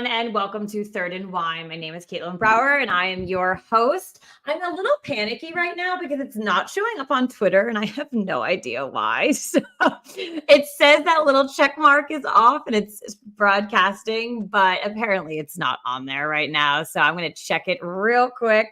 everyone, and welcome to Third and Wine. My name is Caitlin Brower, and I am your host. I'm a little panicky right now because it's not showing up on Twitter, and I have no idea why. So it says that little check mark is off, and it's broadcasting, but apparently it's not on there right now. So I'm going to check it real quick.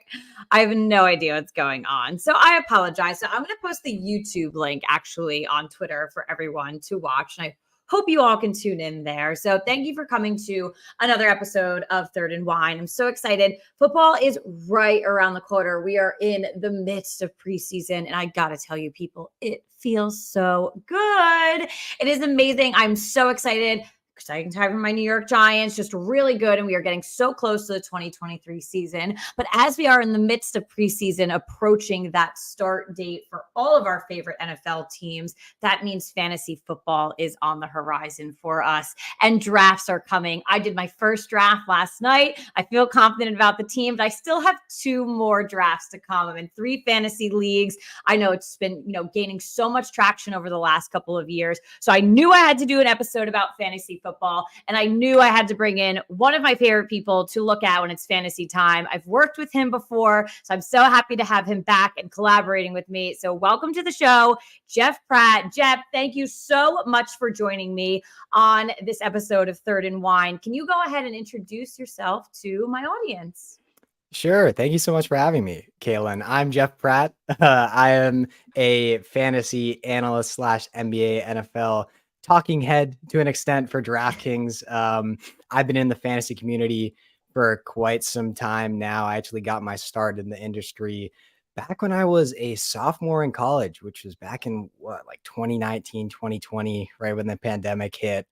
I have no idea what's going on. So I apologize. So I'm going to post the YouTube link actually on Twitter for everyone to watch, and I hope you all can tune in there. So thank you for coming to another episode of Third and Wine. I'm so excited. Football is right around the corner. We are in the midst of preseason. And I got to tell you, people, it feels so good. It is amazing. I'm so excited. Exciting time for my New York Giants, just really good. And we are getting so close to the 2023 season. But as we are in the midst of preseason, approaching that start date for all of our favorite NFL teams, that means fantasy football is on the horizon for us. And drafts are coming. I did my first draft last night. I feel confident about the team, but I still have 2 more drafts to come. I'm in 3 fantasy leagues. I know it's been, gaining so much traction over the last couple of years. So I knew I had to do an episode about fantasy football, and I knew I had to bring in one of my favorite people to look at when it's fantasy time. I've worked with him before, so I'm so happy to have him back and collaborating with me. So welcome to the show, Jeff Pratt. Jeff, thank you so much for joining me on this episode of Third and Wine. Can you go ahead and introduce yourself to my audience? Sure. Thank you so much for having me, Caitlin. I'm Jeff Pratt. I am a fantasy analyst / NBA NFL talking head to an extent for DraftKings. I've been in the fantasy community for quite some time now. I actually got my start in the industry back when I was a sophomore in college, which was back in 2019, 2020, right when the pandemic hit.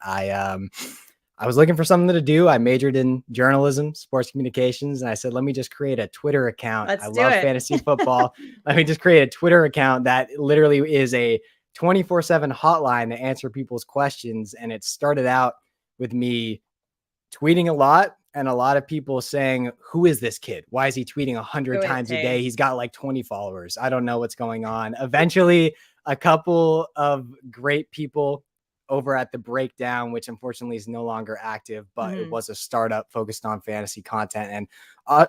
I was looking for something to do. I majored in journalism, sports communications, and I said, let me just create a Twitter account. I love fantasy football. Let me just create a Twitter account that literally is a 24/7 hotline to answer people's questions. And it started out with me tweeting a lot and a lot of people saying, who is this kid? Why is he tweeting 100 times a day? He's got like 20 followers. I don't know what's going on. Eventually, a couple of great people over at the Breakdown, which unfortunately is no longer active, but it was a startup focused on fantasy content and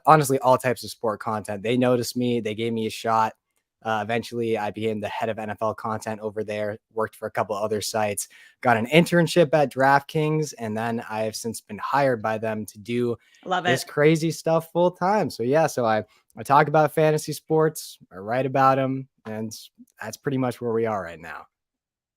honestly, all types of sport content. They noticed me. They gave me a shot. Eventually, I became the head of NFL content over there, worked for a couple other sites, got an internship at DraftKings, and then I have since been hired by them to do this crazy stuff full time. So yeah, I talk about fantasy sports, I write about them, and that's pretty much where we are right now.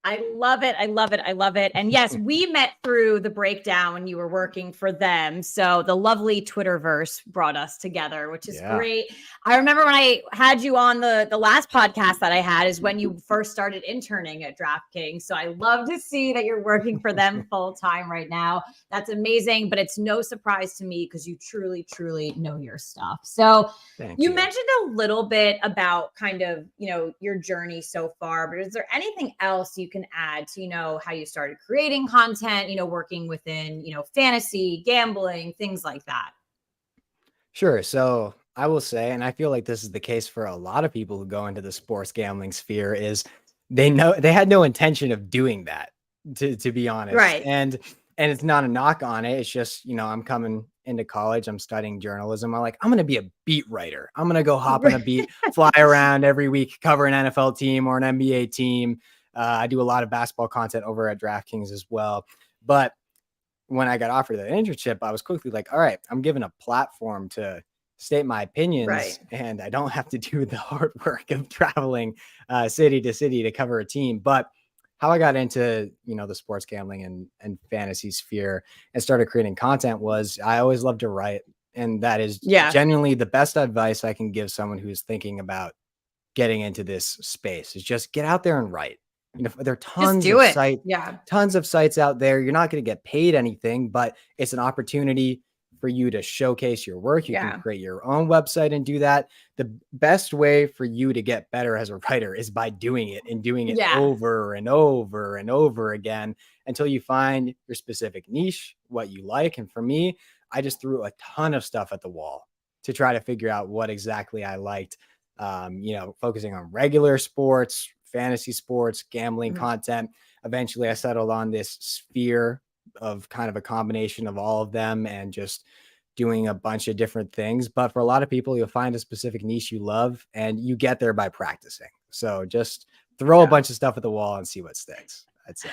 I love it. I love it. I love it. And yes, we met through the Breakdown when you were working for them. So the lovely Twitterverse brought us together, which is great. I remember when I had you on the last podcast that I had is when you first started interning at DraftKings. So I love to see that you're working for them full time right now. That's amazing. But it's no surprise to me because you truly, truly know your stuff. So you mentioned a little bit about kind of, your journey so far, but is there anything else you can add to, how you started creating content, working within, fantasy, gambling, things like that? Sure. So I will say, and I feel like this is the case for a lot of people who go into the sports gambling sphere, is they had no intention of doing that, to be honest. Right. And it's not a knock on it. It's just, I'm coming into college. I'm studying journalism. I'm going to be a beat writer. I'm going to go hop on a beat, fly around every week, cover an NFL team or an NBA team. I do a lot of basketball content over at DraftKings as well. But when I got offered that internship, I was quickly like, all right, I'm given a platform to state my opinions, and I don't have to do the hard work of traveling city to city to cover a team. But how I got into, the sports gambling and fantasy sphere and started creating content was I always loved to write. And that is genuinely the best advice I can give someone who's thinking about getting into this space is just get out there and write. There are tons of sites out there. You're not going to get paid anything, but it's an opportunity for you to showcase your work. You can create your own website and do that. The best way for you to get better as a writer is by doing it and doing it over and over and over again until you find your specific niche, what you like. And for me, I just threw a ton of stuff at the wall to try to figure out what exactly I liked. Focusing on regular sports, fantasy sports, gambling content. Eventually I settled on this sphere of kind of a combination of all of them and just doing a bunch of different things. But for a lot of people, you'll find a specific niche you love and you get there by practicing. So just throw a bunch of stuff at the wall and see what sticks, I'd say.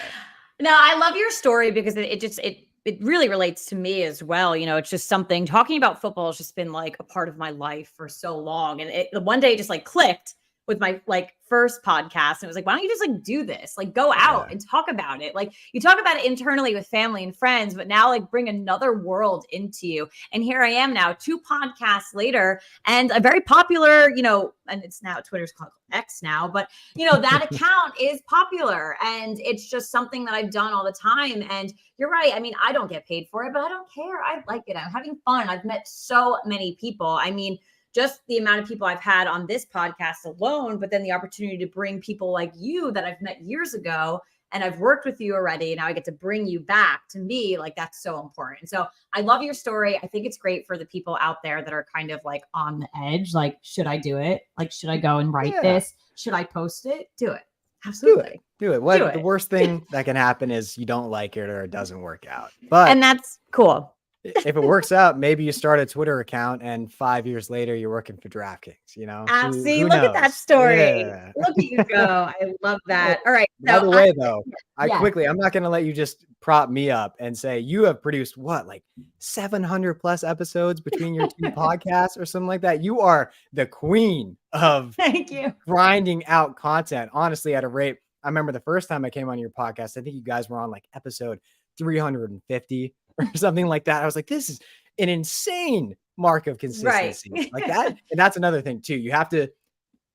No, I love your story because it really relates to me as well. You know, it's just something, talking about football has just been like a part of my life for so long. And one day it just like clicked with my like first podcast. And it was like, why don't you just like do this? Like go out and talk about it. Like you talk about it internally with family and friends, but now like bring another world into you. And here I am now 2 podcasts later and a very popular, you know, and it's now Twitter's called X now, but you know, that account is popular and it's just something that I've done all the time. And you're right. I mean, I don't get paid for it, but I don't care. I like it. I'm having fun. I've met so many people. I mean, just the amount of people I've had on this podcast alone, but then the opportunity to bring people like you that I've met years ago and I've worked with you already. Now I get to bring you back. To me, like that's so important. So I love your story. I think it's great for the people out there that are kind of like on the edge. Like, should I do it? Like, should I go and write this? Should I post it? Do it. Absolutely. Do it. What the worst thing that can happen is you don't like it or it doesn't work out. But and that's cool. If it works out, maybe you start a Twitter account and 5 years later you're working for DraftKings, you know? Absolutely. Look at that story. Yeah. Look at you go. I love that. All right. By the way, though, I'm not going to let you just prop me up and say you have produced what, like 700 plus episodes between your 2 podcasts or something like that. You are the queen of Thank you. grinding out content, honestly, at a rate. I remember the first time I came on your podcast, I think you guys were on like episode 350 or something like that. I was like, this is an insane mark of consistency. Right. Like that. And that's another thing too. You have to,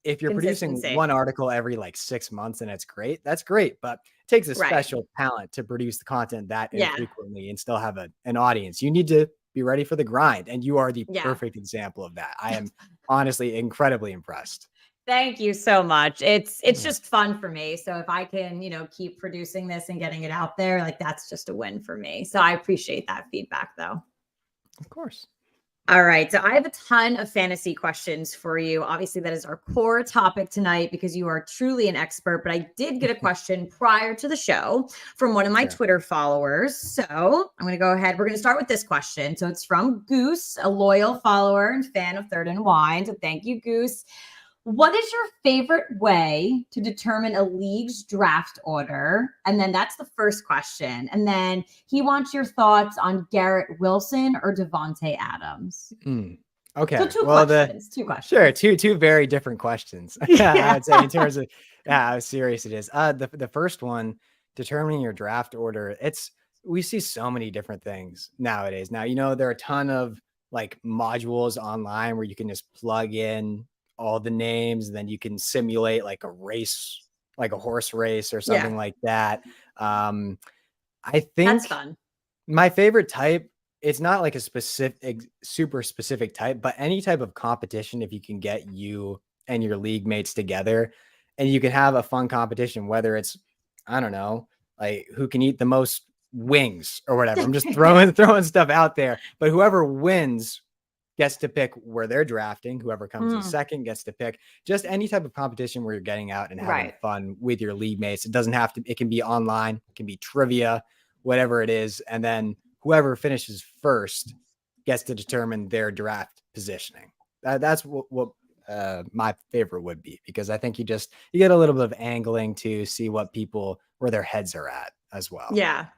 if you're producing one article every like 6 months and it's great, that's great. But it takes a special talent to produce the content that infrequently and still have an audience. You need to be ready for the grind. And you are the perfect example of that. I am honestly incredibly impressed. Thank you so much. It's just fun for me. So if I can, you know, keep producing this and getting it out there, like that's just a win for me. So I appreciate that feedback though. Of course. All right. So I have a ton of fantasy questions for you. Obviously, that is our core topic tonight because you are truly an expert. But I did get a question prior to the show from one of my Twitter followers. So I'm going to go ahead. We're going to start with this question. So it's from Goose, a loyal follower and fan of Third and Wine. So thank you, Goose. What is your favorite way to determine a league's draft order? And then that's the first question. And then he wants your thoughts on Garrett Wilson or Davante Adams. Okay. So two questions. Sure. Two very different questions. I would say in terms of how serious it is. The first one, determining your draft order. We see so many different things nowadays. Now, you know, there are a ton of like modules online where you can just plug in all the names, and then you can simulate like a race, like a horse race or something like that. I think that's fun. My favorite type, it's not like a super specific type, but any type of competition, if you can get you and your league mates together and you can have a fun competition, whether it's, I don't know, like who can eat the most wings or whatever. I'm just throwing stuff out there, but whoever wins gets to pick where they're drafting. Whoever comes in second gets to pick. Just any type of competition where you're getting out and having fun with your league mates. It doesn't have to, it can be online, it can be trivia, whatever it is. And then whoever finishes first gets to determine their draft positioning. That's what my favorite would be, because I think you get a little bit of angling to see where their heads are at as well. Yeah.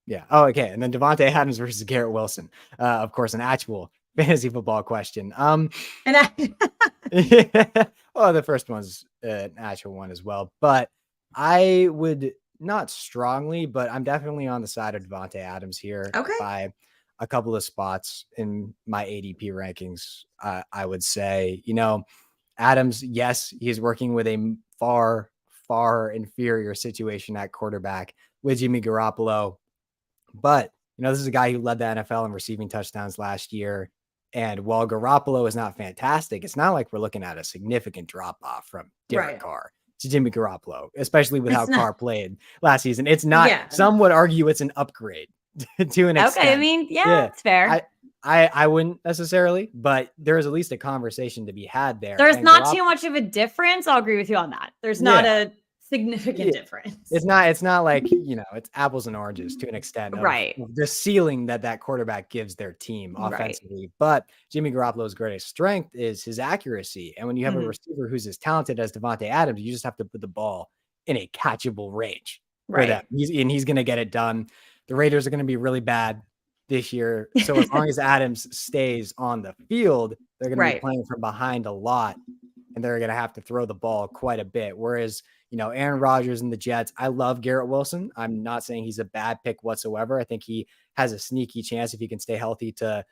Yeah. Oh, okay. And then Davante Adams versus Garrett Wilson. Of course, an actual fantasy football question. Well, the first one's an actual one as well, but I would not strongly, but I'm definitely on the side of Davante Adams here by a couple of spots in my ADP rankings. I would say, you know, Adams, yes, he's working with a far, far inferior situation at quarterback with Jimmy Garoppolo, but you know, this is a guy who led the NFL in receiving touchdowns last year. And while Garoppolo is not fantastic, it's not like we're looking at a significant drop off from Derek Carr to Jimmy Garoppolo, especially with how Carr played last season. It's not, some would argue it's an upgrade to an extent. Okay. I mean, it's fair. I wouldn't necessarily, but there is at least a conversation to be had there. There's not too much of a difference. I'll agree with you on that. There's not a significant difference. It's not like, it's apples and oranges to an extent of Right. the ceiling that quarterback gives their team Right. offensively. But Jimmy Garoppolo's greatest strength is his accuracy. And when you have a Mhm. receiver who's as talented as Devontae Adams, you just have to put the ball in a catchable range for them. Right. He's going to get it done. The Raiders are going to be really bad this year. So as long as Adams stays on the field, they're going to be Right. playing from behind a lot, and they're going to have to throw the ball quite a bit. Whereas, Aaron Rodgers and the Jets, I love Garrett Wilson. I'm not saying he's a bad pick whatsoever. I think he has a sneaky chance if he can stay healthy to,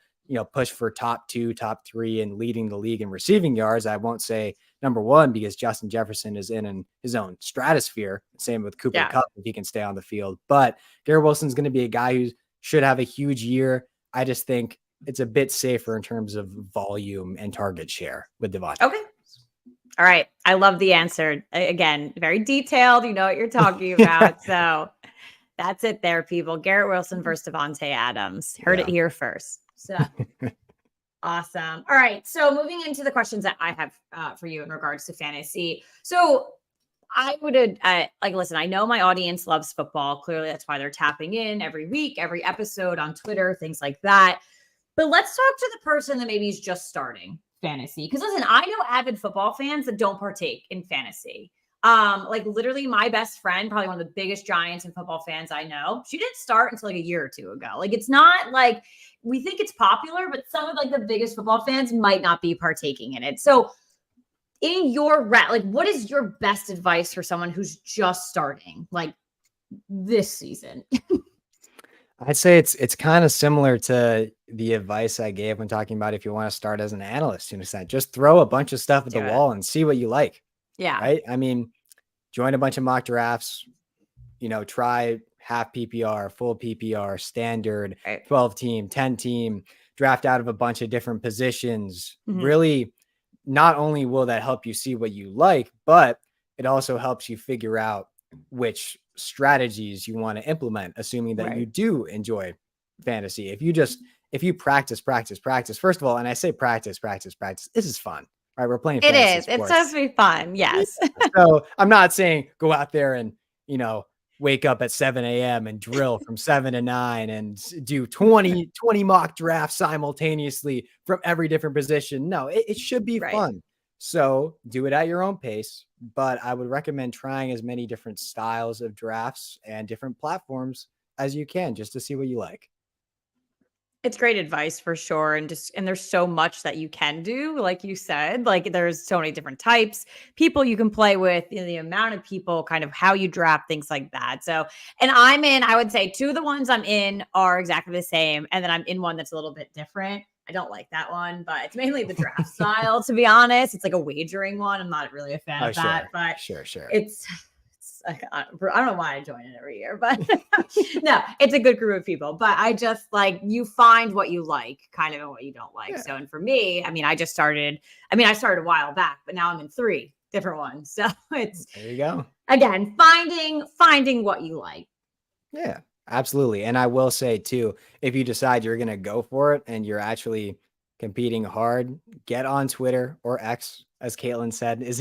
push for top 2, top 3 and leading the league in receiving yards. I won't say number 1 because Justin Jefferson is in his own stratosphere. Same with Cooper Kupp if he can stay on the field. But Garrett Wilson's going to be a guy who should have a huge year. I just think it's a bit safer in terms of volume and target share with Devontae. Okay. All right. I love the answer. Again, very detailed. You know what you're talking about. So that's it there, people. Garrett Wilson versus Devontae Adams. Heard it here first. So awesome. All right. So moving into the questions that I have for you in regards to fantasy. So I would listen, I know my audience loves football. Clearly, that's why they're tapping in every week, every episode on Twitter, things like that. But let's talk to the person that maybe is just starting fantasy. Because listen, I know avid football fans that don't partake in fantasy. Like literally my best friend, probably one of the biggest Giants and football fans I know, she didn't start until like a year or two ago. Like it's not like we think it's popular, but some of like the biggest football fans might not be partaking in it. So in your what is your best advice for someone who's just starting like this season? I'd say it's kind of similar to the advice I gave when talking about if you want to start as an analyst to an extent. Just throw a bunch of stuff at the wall and see what you like. Yeah. Right. I mean, join a bunch of mock drafts, try half PPR, full PPR, standard, 12 team, 10 team, draft out of a bunch of different positions. Mm-hmm. Really, not only will that help you see what you like, but it also helps you figure out which strategies you want to implement, assuming that you do enjoy fantasy. If you practice, first of all, and I say practice, this is fun, right? We're playing fantasy It is. sports. It's supposed to be fun. Yes. So I'm not saying go out there and, wake up at 7 a.m. and drill from 7 to 9 and do 20 mock drafts simultaneously from every different position. No, it should be fun. So do it at your own pace, but I would recommend trying as many different styles of drafts and different platforms as you can just to see what you like. It's great advice for sure. And there's so much that you can do. Like you said, like there's so many different types, people you can play with, the amount of people, kind of how you draft, things like that. So, and I would say 2 of the ones I'm in are exactly the same. And then I'm in one that's a little bit different. I don't like that one, but it's mainly the draft style, to be honest. It's like a wagering one. I'm not really a fan of that, but sure. It's I don't know why I join it every year, but no, it's a good group of people. But I just you find what you like, kind of, and what you don't like. So, and for me, I started a while back, but now I'm in 3 different ones. So it's there you go. Again, finding what you like. Yeah, absolutely. And I will say too, if you decide you're going to go for it and you're actually competing hard, get on Twitter or X, as Caitlin said, it's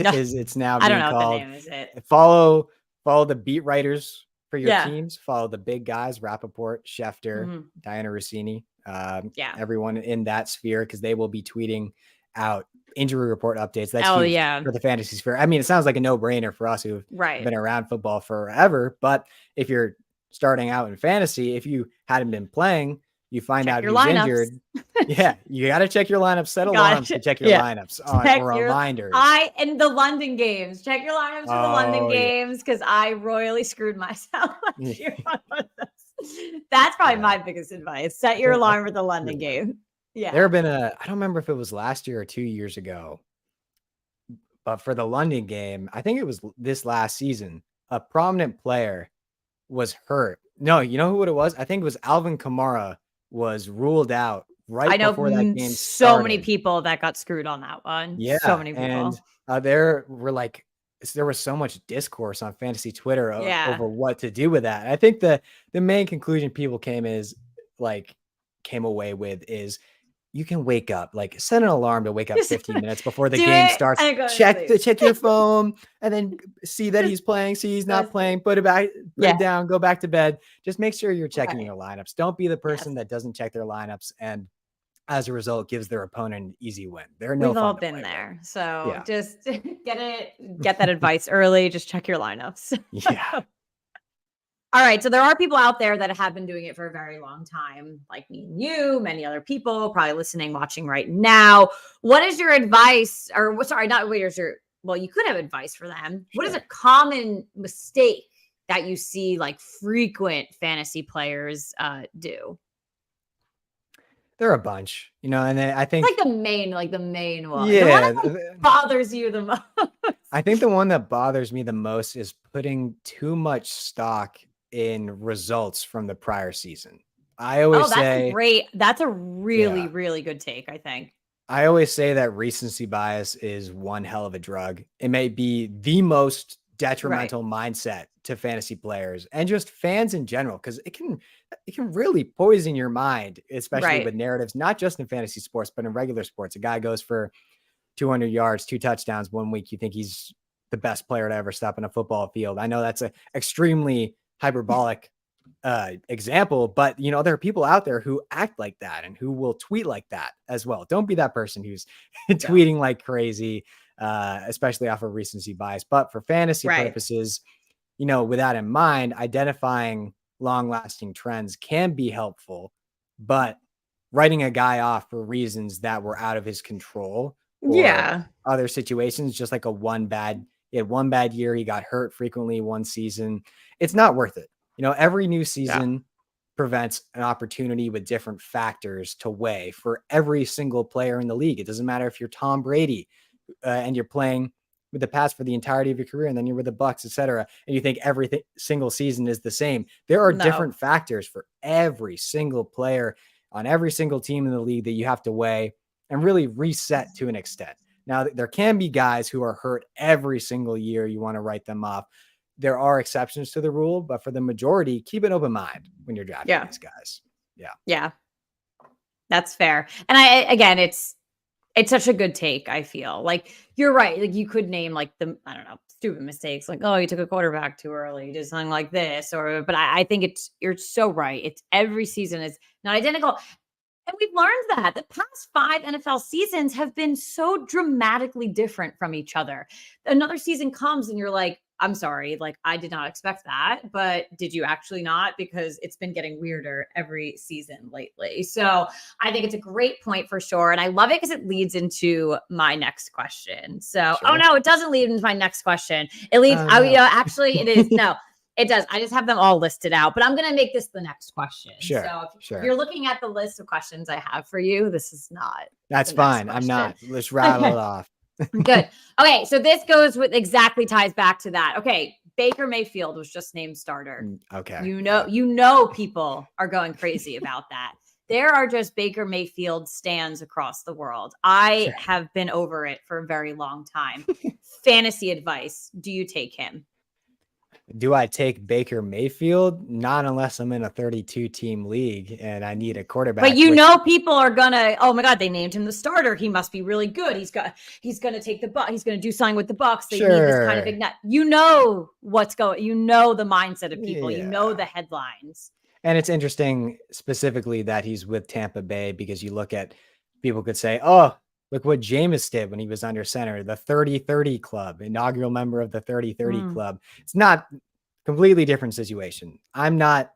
now being called. I don't know what the name is. Follow the beat writers for your teams. Follow the big guys, Rappaport, Schefter, Diana Rossini, everyone in that sphere, because they will be tweeting out injury report updates. That's huge for the fantasy sphere. It sounds like a no-brainer for us who've been around football forever. But if you're starting out in fantasy, if you hadn't been playing, you find out who's injured. Yeah, you got to check your lineups. Set alarms to check your lineups or reminders. And the London games. Check your lineups for the London games, because I royally screwed myself last year on one of those. That's probably my biggest advice. Set your alarm for the London game. Yeah. There have been I don't remember if it was last year or 2 years ago, but for the London game, I think it was this last season, a prominent player was hurt. No, you know who it was? I think it was Alvin Kamara was ruled out before that game started. So many people that got screwed on that one. Yeah. So many people. And there was so much discourse on fantasy Twitter over what to do with that. I think the main conclusion people came away with is you can wake up, like set an alarm to wake up 15 minutes before the Do game it starts. and go to Check sleep. your phone and then see that he's playing, see he's not playing, put it back, put Yeah. it down, go back to bed. Just make sure you're checking Right. your lineups. Don't be the person Yes. that doesn't check their lineups and as a result gives their opponent an easy win. They're no We've all fun to been play there. with. So Yeah. just get that advice early. Just check your lineups. Yeah. All right. So there are people out there that have been doing it for a very long time, like me and you, many other people probably listening, watching right now. What is your advice? Or sorry, not what is your, well, you could have advice for them. What is a common mistake that you see like frequent fantasy players do? There are a bunch, you know, and I think Like the main one. The one yeah, that bothers you the most. I think the one that bothers me the most is putting too much stock in results from the prior season. I always say that's a really, really good take, I think. I always say that recency bias is one hell of a drug. It may be the most detrimental mindset to fantasy players and just fans in general, because it can really poison your mind, especially with narratives, not just in fantasy sports, but in regular sports. A guy goes for 200 yards, 2 touchdowns one week. You think he's the best player to ever step in a football field. I know that's an extremely hyperbolic example, but you know, there are people out there who act like that and who will tweet like that as well. Don't be that person who's tweeting like crazy, especially off of recency bias. But for fantasy purposes, you know, with that in mind, identifying long-lasting trends can be helpful, but writing a guy off for reasons that were out of his control or other situations, just like he had one bad year, he got hurt frequently one season, it's not worth it. You know, every new season prevents an opportunity with different factors to weigh for every single player in the league. It doesn't matter if you're Tom Brady and you're playing with the Pats for the entirety of your career, and then you're with the Bucks, etc., and you think every single season is the same. There are different factors for every single player on every single team in the league that you have to weigh and really reset to an extent. Now, there can be guys who are hurt every single year. You want to write them off. There are exceptions to the rule, but for the majority, keep an open mind when you're drafting these guys. Yeah. That's fair. And again, it's such a good take. I feel like you're right. Like you could name like I don't know, stupid mistakes. Like, oh, you took a quarterback too early. You did something like this, but I think you're so right. It's every season is not identical. And we've learned that the past 5 NFL seasons have been so dramatically different from each other. Another season comes and you're like, I'm sorry, like I did not expect that, but did you actually not? Because it's been getting weirder every season lately. So I think it's a great point for sure. And I love it because it leads into my next question. So, oh no, it doesn't lead into my next question. It leads, actually it is. No, it does. I just have them all listed out, but I'm going to make this the next question. So if you're looking at the list of questions I have for you, this is not. That's fine. I'm not. Let's rattle it off. Good. Okay. So this goes with ties back to that. Okay. Baker Mayfield was just named starter. Okay. You know, people are going crazy about that. There are just Baker Mayfield stands across the world. I have been over it for a very long time. Fantasy advice. Do you take him? Do I take Baker Mayfield? Not unless I'm in a 32-team league and I need a quarterback. But people are gonna, oh my God, they named him the starter. He must be really good. He's gonna take the Bucs. He's gonna do something with the Bucs. They need this kind of ignite. You know what's going. You know the mindset of people. You know the headlines. And it's interesting specifically that he's with Tampa Bay because you look at people could say, oh, look what Jameis did when he was under center, the 30-30 club, inaugural member of the 30-30 club. It's not completely different situation. I'm not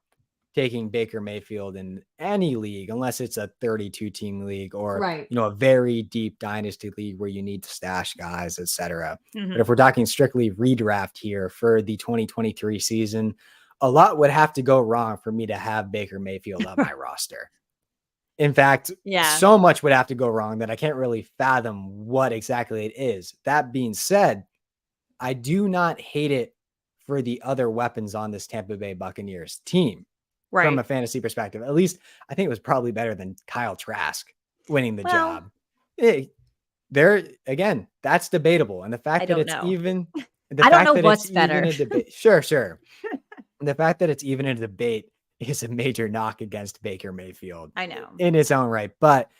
taking Baker Mayfield in any league unless it's a 32-team league or you know, a very deep dynasty league where you need to stash guys, etc. But if we're talking strictly redraft here for the 2023 season, a lot would have to go wrong for me to have Baker Mayfield on my roster. In fact, so much would have to go wrong that I can't really fathom what exactly it is. That being said, I do not hate it for the other weapons on this Tampa Bay Buccaneers team from a fantasy perspective. At least I think it was probably better than Kyle Trask winning the job. Again, that's debatable. And the fact that it's even, I don't know what's better. A debate, sure. The fact that it's even a debate is a major knock against Baker Mayfield. I know. In its own right. But,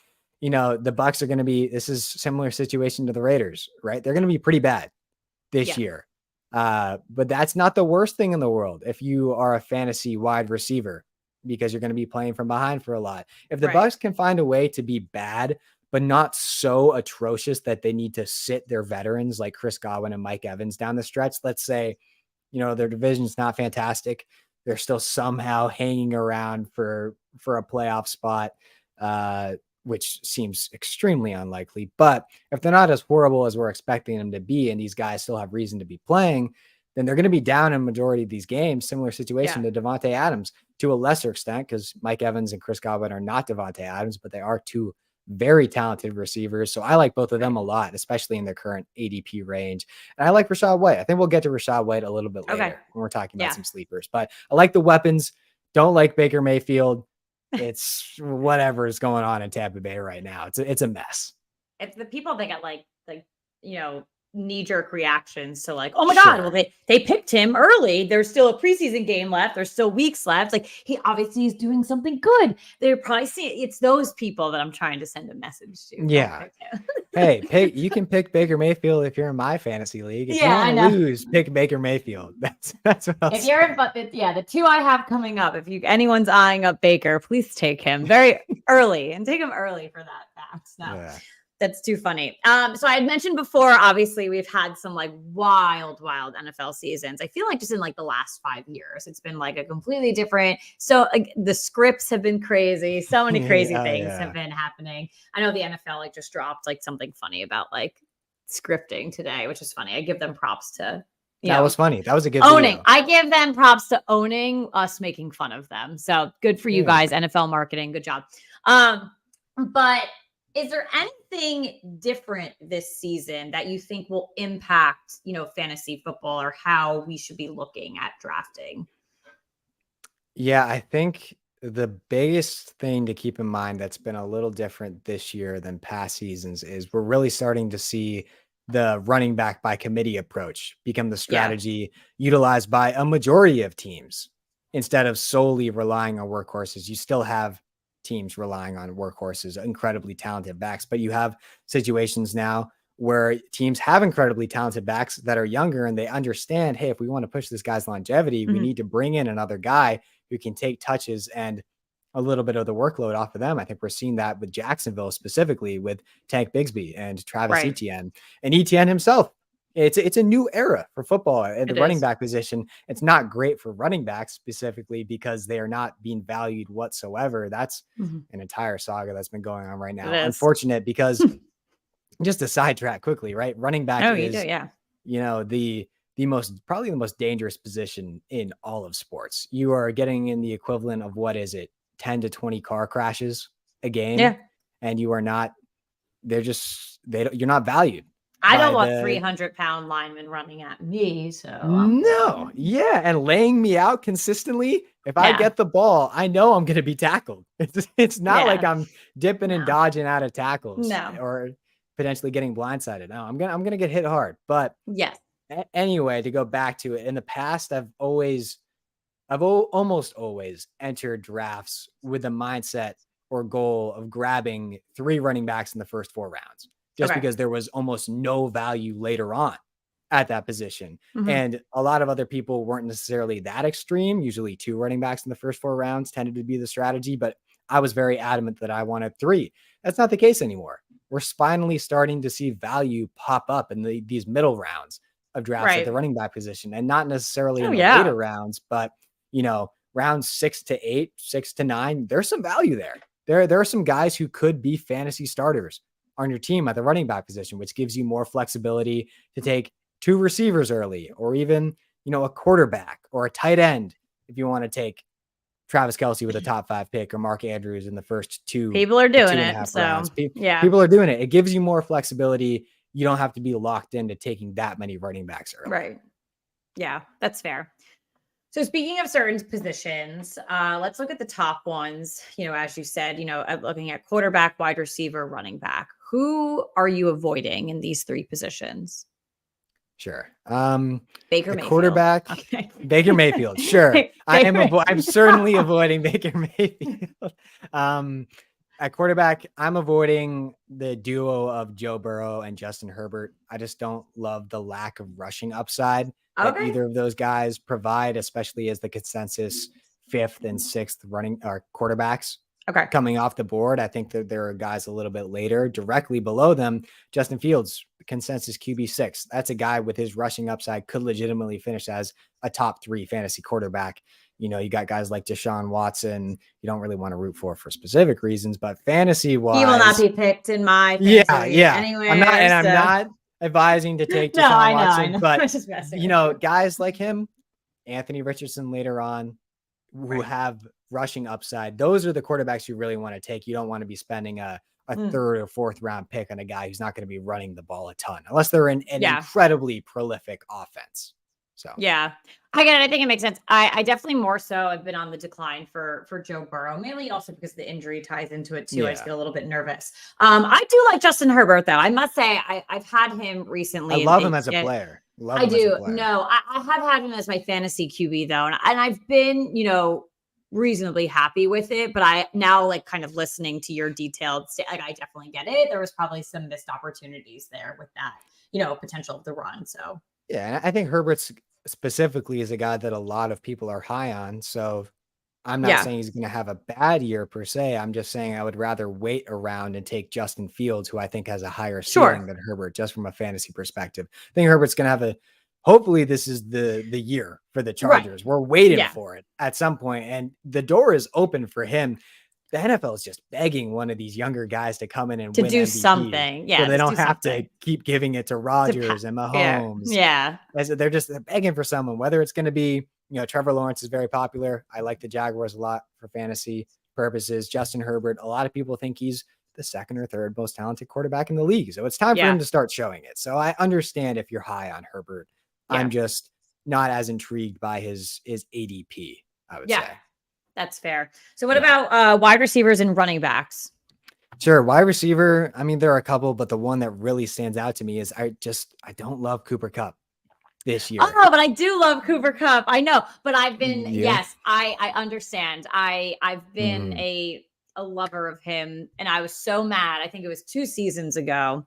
the Bucks are going to be, this is similar situation to the Raiders, right? They're going to be pretty bad this year. But that's not the worst thing in the world if you are a fantasy wide receiver, because you're going to be playing from behind for a lot. If the Bucks can find a way to be bad, but not so atrocious that they need to sit their veterans like Chris Godwin and Mike Evans down the stretch, let's say, their division's not fantastic. They're still somehow hanging around for a playoff spot, which seems extremely unlikely. But if they're not as horrible as we're expecting them to be, and these guys still have reason to be playing, then they're going to be down in a majority of these games. Similar situation to Devontae Adams to a lesser extent, because Mike Evans and Chris Godwin are not Devontae Adams, but they are two very talented receivers. So I like both of them a lot, especially in their current ADP range. And I like Rachaad White. I think we'll get to Rachaad White a little bit later when we're talking about some sleepers. But I like the weapons. Don't like Baker Mayfield. It's whatever is going on in Tampa Bay right now. It's a mess. It's the people that get like knee-jerk reactions to like, oh my God, well, they picked him early. There's still a preseason game left. There's still weeks left. Like, he obviously is doing something good. They're probably seeing it's those people that I'm trying to send a message to. Yeah. Hey, you can pick Baker Mayfield if you're in my fantasy league. If you want to lose, pick Baker Mayfield. That's what I'll if you're in, but the two I have coming up, if anyone's eyeing up Baker, please take him very early and take him early for that fact. No. That's too funny. So I had mentioned before, obviously we've had some like wild NFL seasons. I feel like just in like the last 5 years, it's been like a completely different. So the scripts have been crazy. So many crazy things have been happening. I know the NFL like just dropped like something funny about like scripting today, which is funny. I give them props to. That was funny. That was a good owning. Video. I give them props to owning us making fun of them. So good for you guys, NFL marketing. Good job. But is there anything different this season that you think will impact, fantasy football or how we should be looking at drafting? Yeah, I think the biggest thing to keep in mind that's been a little different this year than past seasons is we're really starting to see the running back by committee approach become the strategy utilized by a majority of teams instead of solely relying on workhorses. You still have teams relying on workhorses, incredibly talented backs, but you have situations now where teams have incredibly talented backs that are younger and they understand, hey, if we want to push this guy's longevity, we need to bring in another guy who can take touches and a little bit of the workload off of them. I think we're seeing that with Jacksonville, specifically with Tank Bigsby and Travis Etienne and Etienne himself. It's a new era for football at the running back position. It's not great for running backs specifically because they are not being valued whatsoever. That's an entire saga that's been going on right now. Unfortunate because just to sidetrack quickly, right? Running back is, the probably the most dangerous position in all of sports. You are getting in the equivalent of 10 to 20 car crashes a game. Yeah. And you are not, you're not valued. I don't want 300-pound linemen running at me. So no. Yeah. And laying me out consistently. If I get the ball, I know I'm going to be tackled. It's not like I'm dipping and dodging out of tackles or potentially getting blindsided. No, I'm going to get hit hard. But anyway, to go back to it, in the past, I've almost always entered drafts with the mindset or goal of grabbing 3 running backs in the first 4 rounds. Just because there was almost no value later on at that position. And a lot of other people weren't necessarily that extreme. Usually 2 running backs in the first 4 rounds tended to be the strategy, but I was very adamant that I wanted 3. That's not the case anymore. We're finally starting to see value pop up in these middle rounds of drafts at the running back position, and not necessarily in the later rounds, but rounds 6 to 8, 6 to 9, there's some value there. There are some guys who could be fantasy starters on your team at the running back position, which gives you more flexibility to take 2 receivers early, or even, a quarterback or a tight end. If you want to take Travis Kelce with a top 5 pick or Mark Andrews in the first 2. People are doing it. So people are doing it. It gives you more flexibility. You don't have to be locked into taking that many running backs early. Right. Yeah, that's fair. So speaking of certain positions, let's look at the top ones. As you said, looking at quarterback, wide receiver, running back. Who are you avoiding in these 3 positions? Sure. Baker Mayfield. Quarterback. Okay. Baker Mayfield. Sure. I'm certainly avoiding Baker Mayfield. At quarterback, I'm avoiding the duo of Joe Burrow and Justin Herbert. I just don't love the lack of rushing upside that Okay. either of those guys provide, especially as the consensus fifth and sixth running or quarterbacks Okay. coming off the board. I think that there are guys a little bit later directly below them. Justin Fields, consensus QB6. That's a guy with his rushing upside could legitimately finish as a top 3 fantasy quarterback. You know, you got guys like Deshaun Watson, you don't really want to root for specific reasons, but fantasy He will not wise, be picked in my yeah, fantasy league yeah. anywhere. I'm not advising to take No, Deshaun I Watson, know. but I'm just messing you with know, you. guys like him, Anthony Richardson later on, who Right. have rushing upside, those are the quarterbacks you really want to take. You don't want to be spending a Mm. third or fourth round pick on a guy who's not going to be running the ball a ton, unless they're in an Yeah. incredibly prolific offense. So Yeah. I get it. I think it makes sense. I definitely more so have been on the decline for Joe Burrow, mainly also because the injury ties into it too. I just yeah, get a little bit nervous. I do like Justin Herbert though. I must say I've had him I recently and love him think as a player. Love I him as a do. player. No, I have had him as my fantasy QB though, and I've been, reasonably happy with it. But I now like kind of listening to your detailed, like I definitely get it. There was probably some missed opportunities there with that, potential of the run. So Yeah, and I think Herbert's specifically is a guy that a lot of people are high on. So I'm not yeah, saying he's going to have a bad year per se. I'm just saying I would rather wait around and take Justin Fields, who I think has a higher ceiling sure, than Herbert, just from a fantasy perspective. I think Herbert's going to have hopefully this is the year for the right, Chargers. We're waiting yeah, for it at some point, and the door is open for him. The NFL is just begging one of these younger guys to come in and to win do MVPs, something. so Yeah, they just do don't have to something. keep giving it to Rodgers and Yeah, Mahomes. yeah, They're begging for someone, whether it's going to be, Trevor Lawrence is very popular. I like the Jaguars a lot for fantasy purposes. Justin Herbert, a lot of people think he's the second or third most talented quarterback in the league. So it's time for yeah, him to start showing it. So I understand if you're high on Herbert. yeah, I'm just not as intrigued by his ADP, I would yeah. say. That's fair. So what Yeah. about wide receivers and running backs? Sure. Wide receiver. I mean, there are a couple, but the one that really stands out to me is I don't love Cooper Kupp this year. Oh, but I do love Cooper Kupp. I know, but I've been Yeah. yes, I understand. I've been Mhm. a lover of him, and I was so mad. I think it was 2 seasons ago.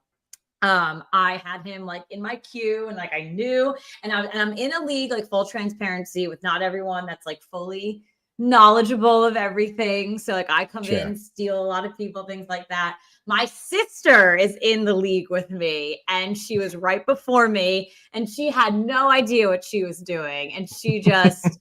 I had him like in my queue, and like I knew, and I'm in a league, like full transparency, with not everyone that's like fully knowledgeable of everything. So like I come in, Sure. steal a lot of people, things like that. My sister is in the league with me, and she was right before me, and she had no idea what she was doing, and she just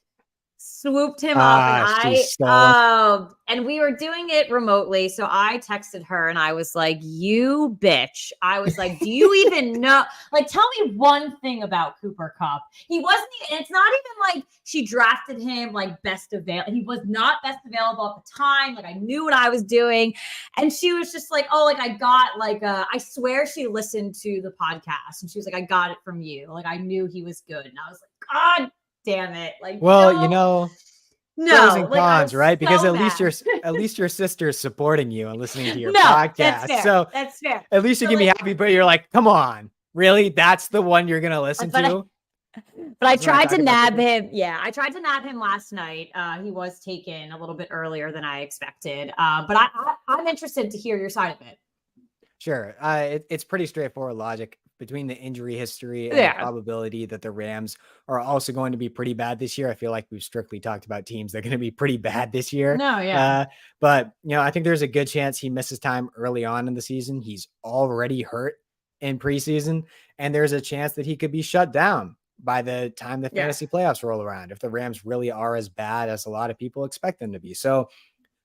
swooped him up, and She stole. and we were doing it remotely. So I texted her and I was like, "You bitch." I was like, "Do you even know? Like, tell me one thing about Cooper Kupp." He wasn't, and it's not even like she drafted him like best available. He was not best available at the time. Like, I knew what I was doing. And she was just like, "Oh, like I got like I swear she listened to the podcast, and she was like, "I got it from you. Like, I knew he was good." And I was like, "God damn it." Like, Well, pros no, and like I cons, was right? Because so mad. at least your sister's supporting you and listening to your No, that's podcast. fair. So That's fair. at least you So can be like, happy, but you're like, come on, really? That's the one you're gonna listen but to? I That's when I tried to talk about nab Cooper? him. Yeah, I tried to nab him last night. He was taken a little bit earlier than I expected. But I'm interested to hear your side of it. Sure. It's pretty straightforward logic between the injury history and the Yeah. probability that the Rams are also going to be pretty bad this year. I feel like we've strictly talked about teams that are going to be pretty bad this year. No, yeah. But I think there's a good chance he misses time early on in the season. He's already hurt in preseason, and there's a chance that he could be shut down by the time the Yeah. fantasy playoffs roll around if the Rams really are as bad as a lot of people expect them to be. So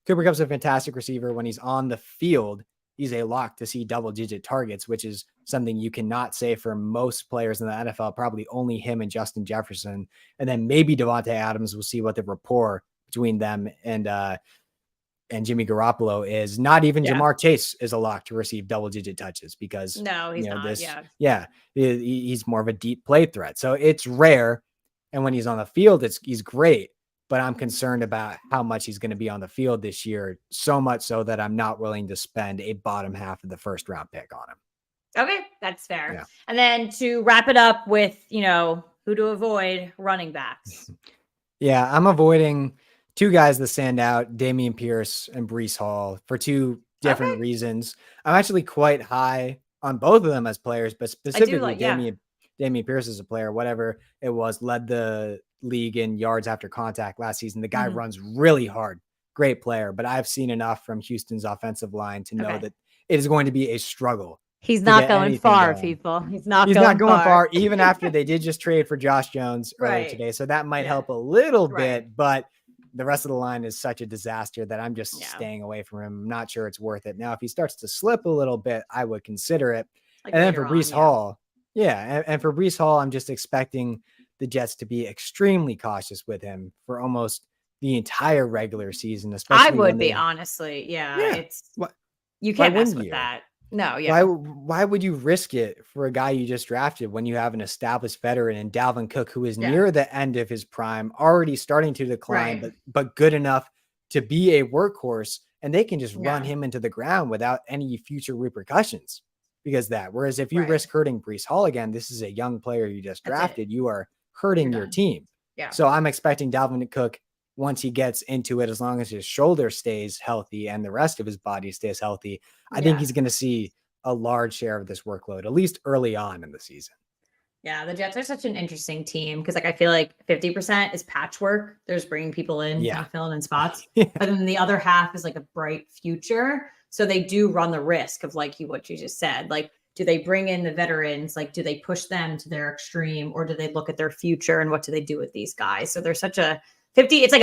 Cooper Kupp's a fantastic receiver. When he's on the field, he's a lock to see double-digit targets, which is something you cannot say for most players in the NFL, probably only him and Justin Jefferson. And then maybe Devontae Adams. We'll see what the rapport between them and Jimmy Garoppolo is. Not even Yeah. Jamar Chase is a lock to receive double-digit touches because, No, he's not. he's more of a deep play threat. So it's rare. And when he's on the field, he's great. But I'm concerned about how much he's going to be on the field this year, so much so that I'm not willing to spend a bottom half of the first round pick on him. Okay, that's fair. Yeah. And then to wrap it up with, who to avoid, running backs. Yeah, I'm avoiding two guys that stand out, Dameon Pierce and Breece Hall, for two different reasons. I'm actually quite high on both of them as players, but specifically Damian Pierce as a player, whatever it was, led the league in yards after contact last season. The guy runs really hard. Great player, but I've seen enough from Houston's offensive line to know that it is going to be a struggle. He's not going far, people. He's not going far. Even after they did just trade for Josh Jones earlier today. So that might help a little bit, but the rest of the line is such a disaster that I'm just staying away from him. I'm not sure it's worth it. Now, if he starts to slip a little bit, I would consider it. And then for Breece Hall, and for Breece Hall, I'm just expecting the Jets to be extremely cautious with him for almost the entire regular season. Especially I would be, honestly. You can't mess with that. No, Why would you risk it for a guy you just drafted when you have an established veteran in Dalvin Cook, who is near the end of his prime, already starting to decline, but good enough to be a workhorse, and they can just run him into the ground without any future repercussions because that. Whereas if you risk hurting Breece Hall again, this is a young player you just drafted, you are hurting your team. So I'm expecting Dalvin Cook, once he gets into it, as long as his shoulder stays healthy and the rest of his body stays healthy, I think he's going to see a large share of this workload, at least early on in the season. Yeah, the Jets are such an interesting team because, like, I feel like 50% is patchwork. They're just bringing people in, kind of filling in spots. But then the other half is like a bright future. So they do run the risk of, like, what you just said. Like, do they bring in the veterans? Like, do they push them to their extreme, or do they look at their future and what do they do with these guys? So they're such a 50. It's like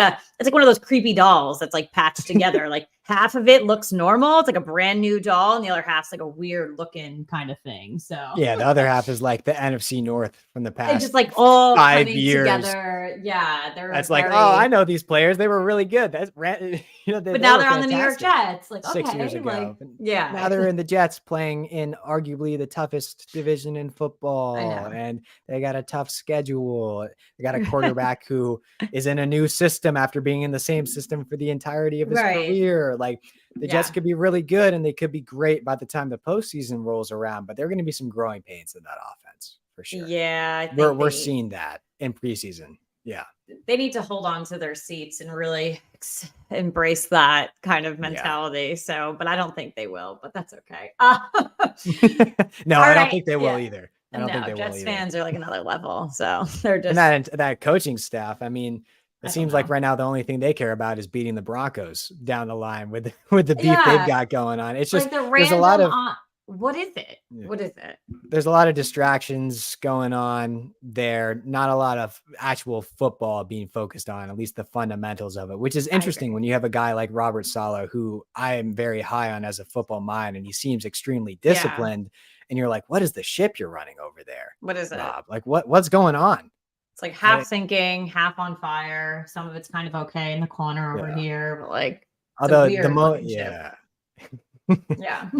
one of those creepy dolls that's like patched together. Like half of it looks normal. It's like a brand new doll. And the other half's like a weird looking kind of thing. So the other half is like the NFC North from the past. It's just like all 5 years together. Yeah. That's like, oh, I know these players. They were really good. That's but now they're on the New York Jets. Like 6 years ago. Like, now they're in the Jets playing in arguably the toughest division in football. And they got a tough schedule. They got a quarterback who is in a new system after being in the same system for the entirety of his career. Like the Jets could be really good and they could be great by the time the postseason rolls around, but there are going to be some growing pains in that offense for sure. Yeah. I think we're seeing that in preseason. Yeah. They need to hold on to their seats and really embrace that kind of mentality. So, but I don't think they will, but that's okay. No, I don't think they will either. I don't think they Jets will either. Fans are like another level. So they're just. And that coaching staff, I mean, it seems like right now the only thing they care about is beating the Broncos down the line with the beef they've got going on. It's just like there's a lot of what is it? What is it? There's a lot of distractions going on there. Not a lot of actual football being focused on, at least the fundamentals of it, which is interesting when you have a guy like Robert Saleh, who I am very high on as a football mind, and he seems extremely disciplined. And you're like, what is the ship you're running over there? What is it? Rob? Like what's going on? It's like half sinking, half on fire. Some of it's kind of okay in the corner over here, but like, although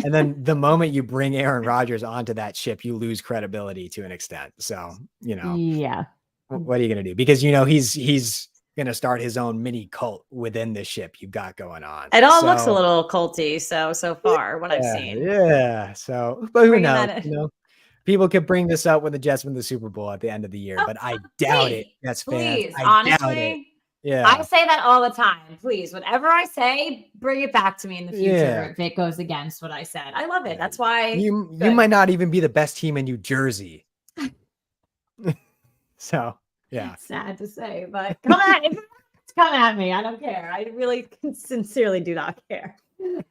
and then the moment you bring Aaron Rodgers onto that ship, you lose credibility to an extent. So, what are you going to do? Because, he's going to start his own mini cult within the ship you've got going on. It all looks a little culty. So far, what I've seen. Yeah. So, but who knows? People could bring this up when the Jets win the Super Bowl at the end of the year, but I doubt it. Jets fans, honestly, doubt it. Yeah, I say that all the time. Please, whatever I say, bring it back to me in the future if it goes against what I said. I love it. That's why you might not even be the best team in New Jersey. So it's sad to say, but come at me. I don't care. I really sincerely do not care.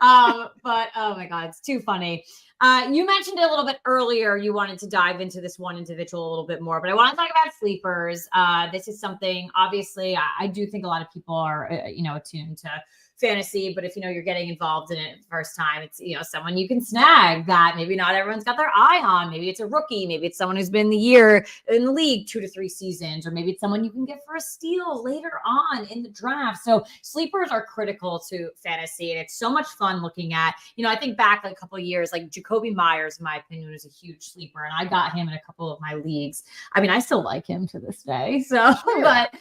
But oh my God, it's too funny. You mentioned it a little bit earlier. You wanted to dive into this one individual a little bit more, but I want to talk about sleepers. This is something, obviously, I do think a lot of people are, attuned to fantasy, but if you're getting involved in it the first time, it's someone you can snag that maybe not everyone's got their eye on. Maybe it's a rookie, maybe it's someone who's been in the league 2 to 3 seasons, or maybe it's someone you can get for a steal later on in the draft. So sleepers are critical to fantasy, and it's so much fun looking at. I think back a couple of years, like Jacoby Myers, in my opinion, was a huge sleeper, and I got him in a couple of my leagues. I mean, I still like him to this day. So, but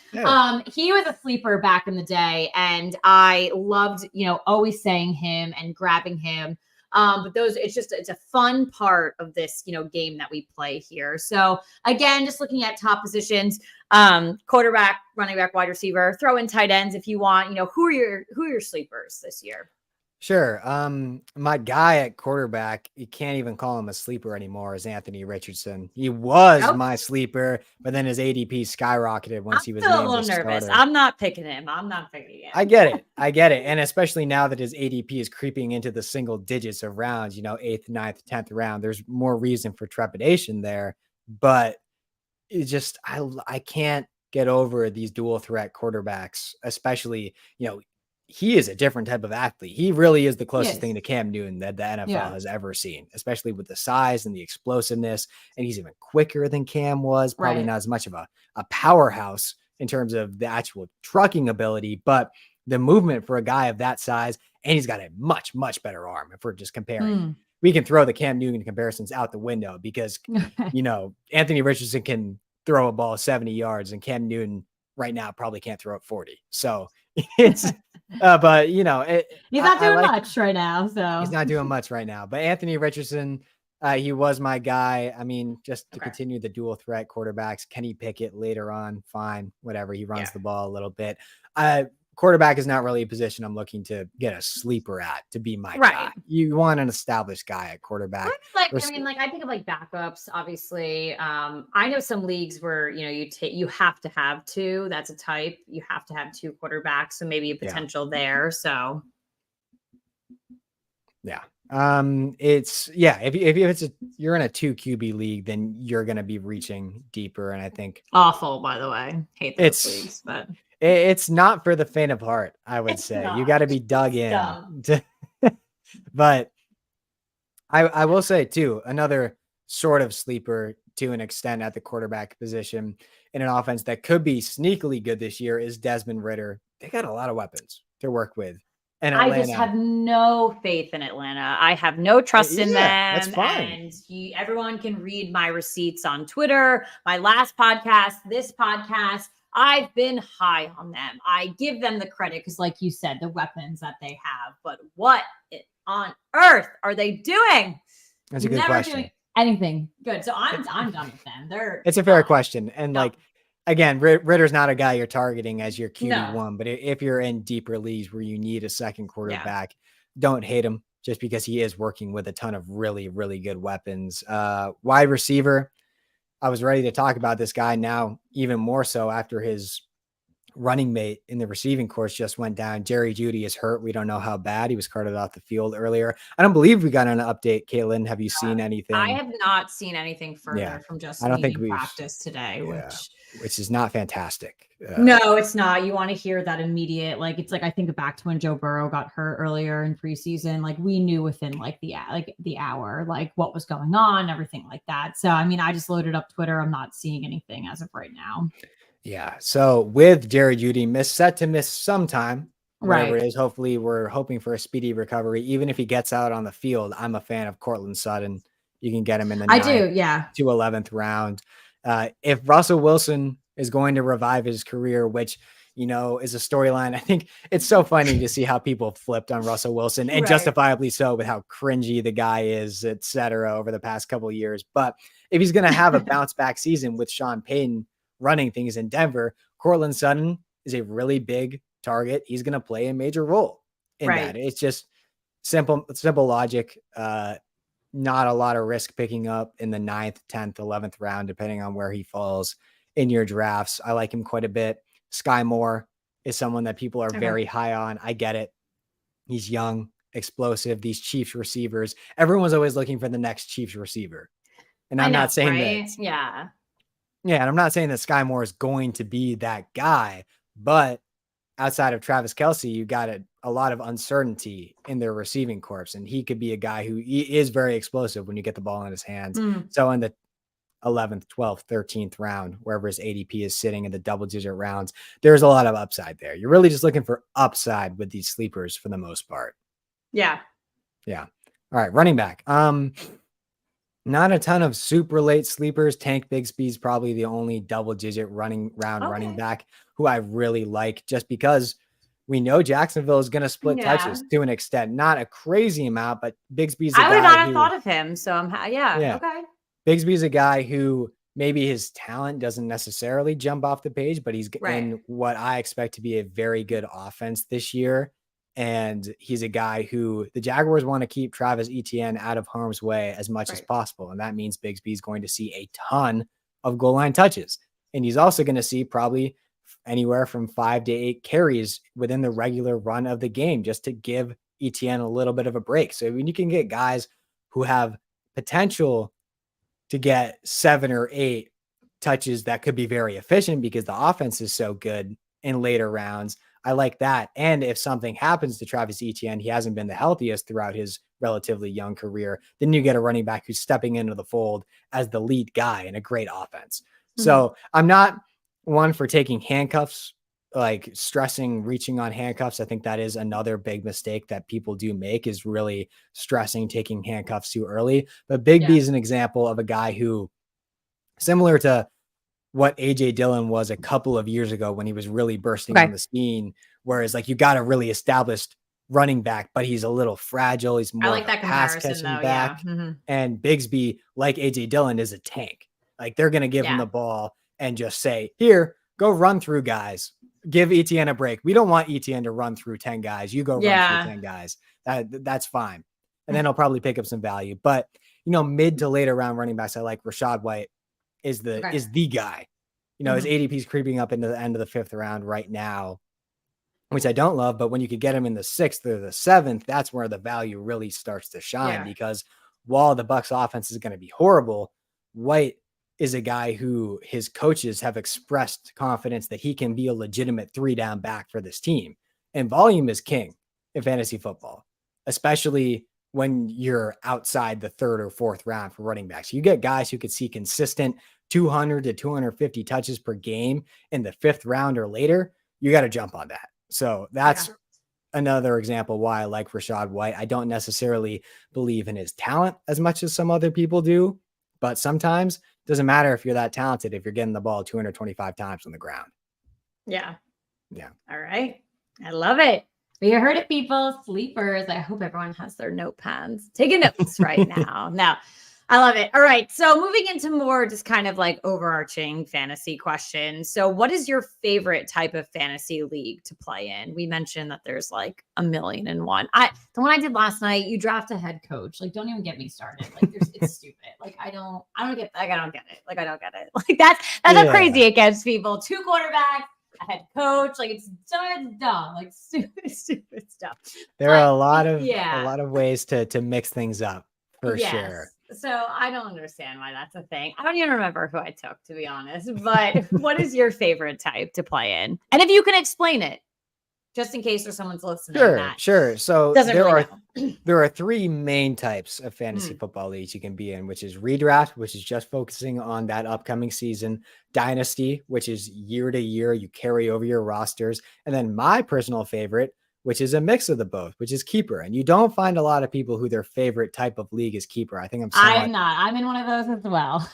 he was a sleeper back in the day, and I loved, always saying him and grabbing him. But it's a fun part of this, game that we play here. So again, just looking at top positions, quarterback, running back, wide receiver, throw in tight ends if you want. Who are your sleepers this year? Sure. My guy at quarterback, you can't even call him a sleeper anymore, is Anthony Richardson. He was Nope. my sleeper, but then his ADP skyrocketed I'm once he was still a named the little nervous. starter. I'm not picking him. I'm not picking I him. get it. I get it. And especially now that his ADP is creeping into the single digits of rounds, eighth, ninth, 10th round, there's more reason for trepidation there. But it's just, I can't get over these dual threat quarterbacks, especially, he is a different type of athlete. He really is the closest thing Yes. to Cam Newton that the NFL Yeah. has ever seen, especially with the size and the explosiveness. And he's even quicker than Cam was, probably Right. not as much of a powerhouse in terms of the actual trucking ability, but the movement for a guy of that size. And he's got a much, much better arm if we're just comparing. We can throw the Cam Newton comparisons out the window because, Anthony Richardson can throw a ball 70 yards and Cam Newton right now probably can't throw it 40. So it's, but He's not I doing like, much right now. he's So not doing much right now, but Anthony Richardson, he was my guy. I mean, just to okay. continue the dual threat quarterbacks, Kenny Pickett later on, fine, whatever. He runs the ball a little bit. Quarterback is not really a position I'm looking to get a sleeper at to be my guy. You want an established guy at quarterback. I think of like backups, obviously. I know some leagues where, you have to have two. That's a type. You have to have two quarterbacks. So maybe a potential there. So. Yeah. If you're in a 2 QB league, then you're going to be reaching deeper. And I think awful, by the way, hate those leagues, but it's not for the faint of heart. I would say you got to be dug in. But I will say too, another sort of sleeper to an extent at the quarterback position in an offense that could be sneakily good this year is Desmond Ridder. They got a lot of weapons to work with. And I just have no faith in Atlanta. I have no trust in them. That's fine. And everyone can read my receipts on Twitter, my last podcast, this podcast. I've been high on them. I give them the credit because, like you said, the weapons that they have. But what on earth are they doing? That's a good question. Doing anything good. So I'm done with them. It's a fair question. And again, Ritter's not a guy you're targeting as your QB1, no. but if you're in deeper leagues where you need a second quarterback, don't hate him just because he is working with a ton of really, really good weapons. Wide receiver, I was ready to talk about this guy now, even more so after his running mate in the receiving course just went down. Jerry Jeudy is hurt. We don't know how bad. He was carted off the field earlier. I don't believe we got an update. Caitlin, have you seen anything? I have not seen anything further from just I don't think we practice today, which is not fantastic. No, it's not. You want to hear that immediate, it's like I think back to when Joe Burrow got hurt earlier in preseason. We knew within the hour what was going on, everything like that. So I mean, I just loaded up Twitter. I'm not seeing anything as of right now. Yeah. So with Jerry Jeudy set to miss sometime, whatever it is, hopefully we're hoping for a speedy recovery. Even if he gets out on the field, I'm a fan of Cortland Sutton. You can get him in the 9th to 11th round. If Russell Wilson is going to revive his career, which, is a storyline. I think it's so funny to see how people flipped on Russell Wilson and justifiably so with how cringy the guy is, et cetera, over the past couple of years. But if he's going to have a bounce back season with Sean Payton running things in Denver, Cortland Sutton is a really big target. He's going to play a major role in that. It's just simple logic. Not a lot of risk picking up in the 9th, 10th, 11th round, depending on where he falls in your drafts. I like him quite a bit. Sky Moore is someone that people are very high on. I get it. He's young, explosive. These Chiefs receivers, everyone's always looking for the next Chiefs receiver. And I'm not saying that. Yeah. Yeah. And I'm not saying that Sky Moore is going to be that guy, but outside of Travis Kelce, you got a lot of uncertainty in their receiving corps. And he could be a guy who is very explosive when you get the ball in his hands. So in the 11th, 12th, 13th round, wherever his ADP is sitting in the double-digit rounds, there's a lot of upside there. You're really just looking for upside with these sleepers for the most part. Yeah. Yeah. All right. Running back. Not a ton of super late sleepers. Tank Bigsby's probably the only double-digit running back who I really like, just because we know Jacksonville is going to split touches to an extent, not a crazy amount, but Bigsby's a guy. I would not have thought of him. So okay. Bigsby's a guy who maybe his talent doesn't necessarily jump off the page, but he's in what I expect to be a very good offense this year. And he's a guy who the Jaguars want to keep Travis Etienne out of harm's way as much as possible. And that means Bigsby is going to see a ton of goal line touches. And he's also going to see probably anywhere from 5 to 8 carries within the regular run of the game just to give Etienne a little bit of a break. So when you can get guys who have potential to get 7 or 8 touches that could be very efficient because the offense is so good in later rounds, I like that. And if something happens to Travis Etienne, he hasn't been the healthiest throughout his relatively young career, then you get a running back who's stepping into the fold as the lead guy in a great offense. Mm-hmm. So I'm not one for taking handcuffs, like stressing, reaching on handcuffs. I think that is another big mistake that people do make, is really stressing taking handcuffs too early. But Big B is an example of a guy who, similar to what AJ Dillon was a couple of years ago when he was really bursting on the scene, whereas like you got a really established running back, but he's a little fragile. He's more like that pass catching back. Yeah. Mm-hmm. And Bigsby, like AJ Dillon, is a tank. Like they're going to give him the ball and just say, here, go run through guys. Give Etienne a break. We don't want Etienne to run through 10 guys. You go run through 10 guys. That's fine. And then he'll probably pick up some value. But, you know, mid to later round running backs, I like Rachaad White is the guy. You know, his ADP is creeping up into the end of the 5th round right now, which I don't love. But when you could get him in the 6th or the 7th, that's where the value really starts to shine, because while the Bucs offense is going to be horrible, White is a guy who his coaches have expressed confidence that he can be a legitimate 3-down back for this team. And volume is king in fantasy football, especially when you're outside the 3rd or 4th round for running backs. You get guys who could see consistent 200 to 250 touches per game in the 5th round or later. You got to jump on that. So that's another example why I like Rachaad White. I don't necessarily believe in his talent as much as some other people do, but sometimes it doesn't matter if you're that talented if you're getting the ball 225 times on the ground. Yeah. All right. I love it. We heard it, people. Sleepers. I hope everyone has their notepads taking notes right now. Now, I love it. All right. So moving into more just kind of like overarching fantasy questions. So what is your favorite type of fantasy league to play in? We mentioned that there's like 1,000,001. The one I did last night, you draft a head coach. Like, don't even get me started. Like it's stupid. Like I don't get it. Like I don't get it. Like that's how crazy it gets, people. 2 quarterbacks, a head coach. Like it's dumb. Like stupid stuff. There are a lot of ways to mix things up for sure. So I don't understand why that's a thing. I don't even remember who I took, to be honest. But what is your favorite type to play in? And if you can explain it, just in case there's someone's listening. Sure. So there are 3 main types of fantasy football leagues you can be in, which is redraft, which is just focusing on that upcoming season, dynasty, which is year to year, you carry over your rosters, and then my personal favorite, which is a mix of the both, which is keeper. And you don't find a lot of people who their favorite type of league is keeper. I think I'm not. I'm in one of those as well.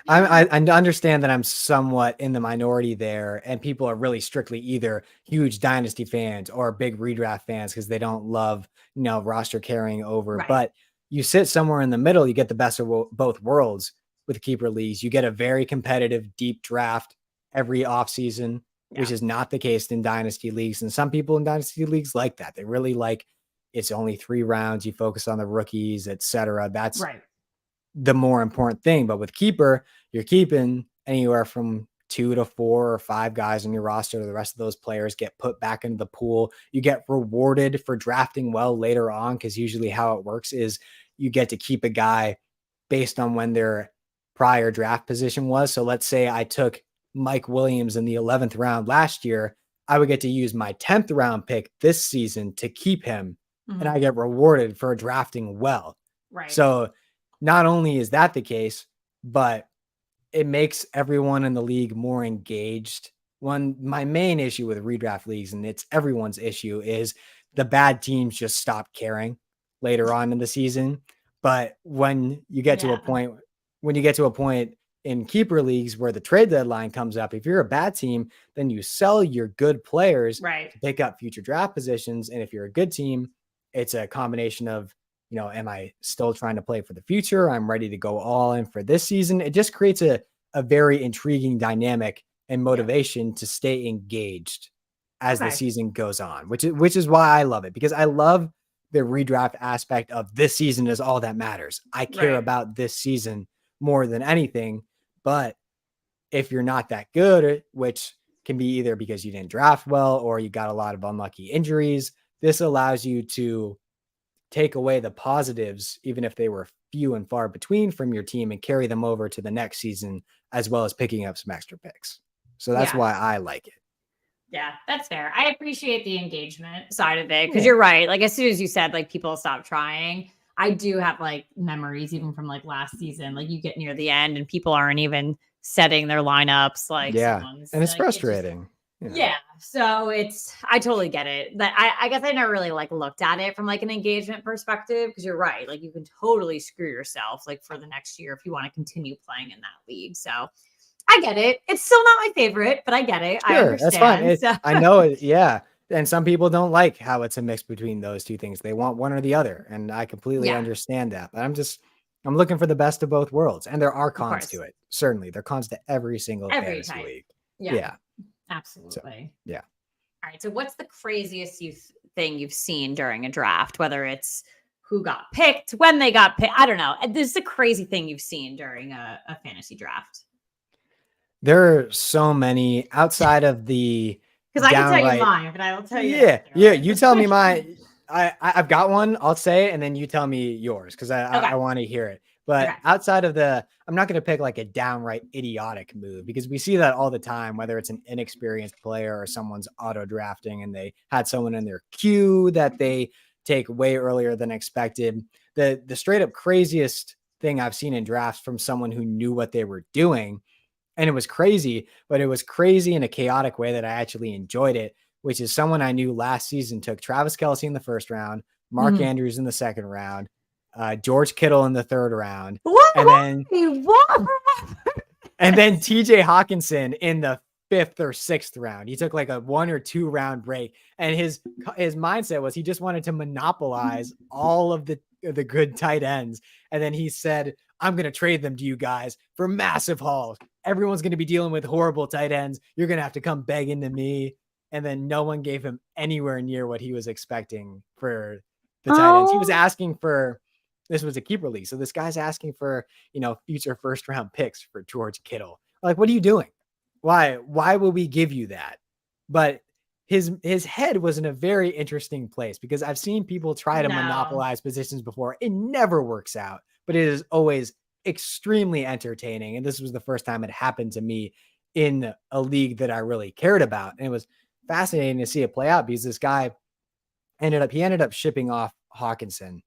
I understand that I'm somewhat in the minority there, and people are really strictly either huge dynasty fans or big redraft fans because they don't love, roster carrying over. Right. But you sit somewhere in the middle, you get the best of both worlds with keeper leagues. You get a very competitive, deep draft every offseason. Which is not the case in dynasty leagues. And some people in dynasty leagues like that. They really like it's only 3 rounds. You focus on the rookies, etc. That's the more important thing. But with keeper, you're keeping anywhere from 2 to 4 or 5 guys on your roster. The rest of those players get put back into the pool. You get rewarded for drafting well later on, because usually how it works is you get to keep a guy based on when their prior draft position was. So let's say I took Mike Williams in the 11th round last year, I would get to use my 10th round pick this season to keep him, and I get rewarded for drafting well. Right. So not only is that the case, but it makes everyone in the league more engaged. My main issue with redraft leagues, and it's everyone's issue, is the bad teams just stop caring later on in the season. But when you get to a point in keeper leagues where the trade deadline comes up, if you're a bad team, then you sell your good players to pick up future draft positions. And if you're a good team, it's a combination of, am I still trying to play for the future? I'm ready to go all in for this season. It just creates a very intriguing dynamic and motivation to stay engaged. as the Okay. season goes on, which is why I love it, because I love the redraft aspect of this season is all that matters. I care Right. about this season more than anything. But if you're not that good, which can be either because you didn't draft well or you got a lot of unlucky injuries, this allows you to take away the positives, even if they were few and far between from your team, and carry them over to the next season, as well as picking up some extra picks. So that's Yeah. why I like it. Yeah, that's fair. I appreciate the engagement side of it because Yeah. you're right. Like as soon as you said like people stop trying, I do have like memories even from like last season. Like you get near the end and people aren't even setting their lineups. Like Yeah. someone's And it's like it's just frustrating. yeah. So I totally get it. But I guess I never really like looked at it from like an engagement perspective because you're right. Like you can totally screw yourself like for the next year if you want to continue playing in that league. So I get it. It's still not my favorite, but I get it. I Sure, that's fine. understand. So I know it. Yeah. And some people don't like how it's a mix between those two things. They want one or the other. And I completely yeah, understand that. But I'm looking for the best of both worlds. And there are of cons course. to it. Certainly. There are cons to every single Every fantasy type. league. Yeah, Yeah. So, absolutely. yeah. All right. So what's the craziest thing you've seen during a draft? Whether it's who got picked, when they got picked. I don't know. This is a crazy thing you've seen during a fantasy draft. There are so many outside of the Because I can tell you downright. mine, but I will tell you Yeah. after. Yeah. Like, You tell me mine. I've got one. I'll say it, and then you tell me yours because okay. I want to hear it. But Okay. outside of I'm not going to pick like a downright idiotic move because we see that all the time, whether it's an inexperienced player or someone's auto drafting and they had someone in their queue that they take way earlier than expected. The straight up craziest thing I've seen in drafts from someone who knew what they were doing. And it was crazy, but it was crazy in a chaotic way that I actually enjoyed it, which is someone I knew last season took Travis Kelce in the first round, Mark Andrews in the second round, George Kittle in the third round, What? and then TJ Hawkinson in the fifth or sixth round. He took like a 1 or 2 round break, and his mindset was he just wanted to monopolize all of the good tight ends. And then he said, I'm going to trade them to you guys for massive hauls. Everyone's going to be dealing with horrible tight ends. You're going to have to come begging to me. And then no one gave him anywhere near what he was expecting for the tight ends. He was asking for, this was a keeper league. So this guy's asking for, future first round picks for George Kittle. Like, what are you doing? Why will we give you that? But his head was in a very interesting place because I've seen people try to monopolize positions before. It never works out, but it is always extremely entertaining. And this was the first time it happened to me in a league that I really cared about. And it was fascinating to see it play out because this guy ended up shipping off Hawkinson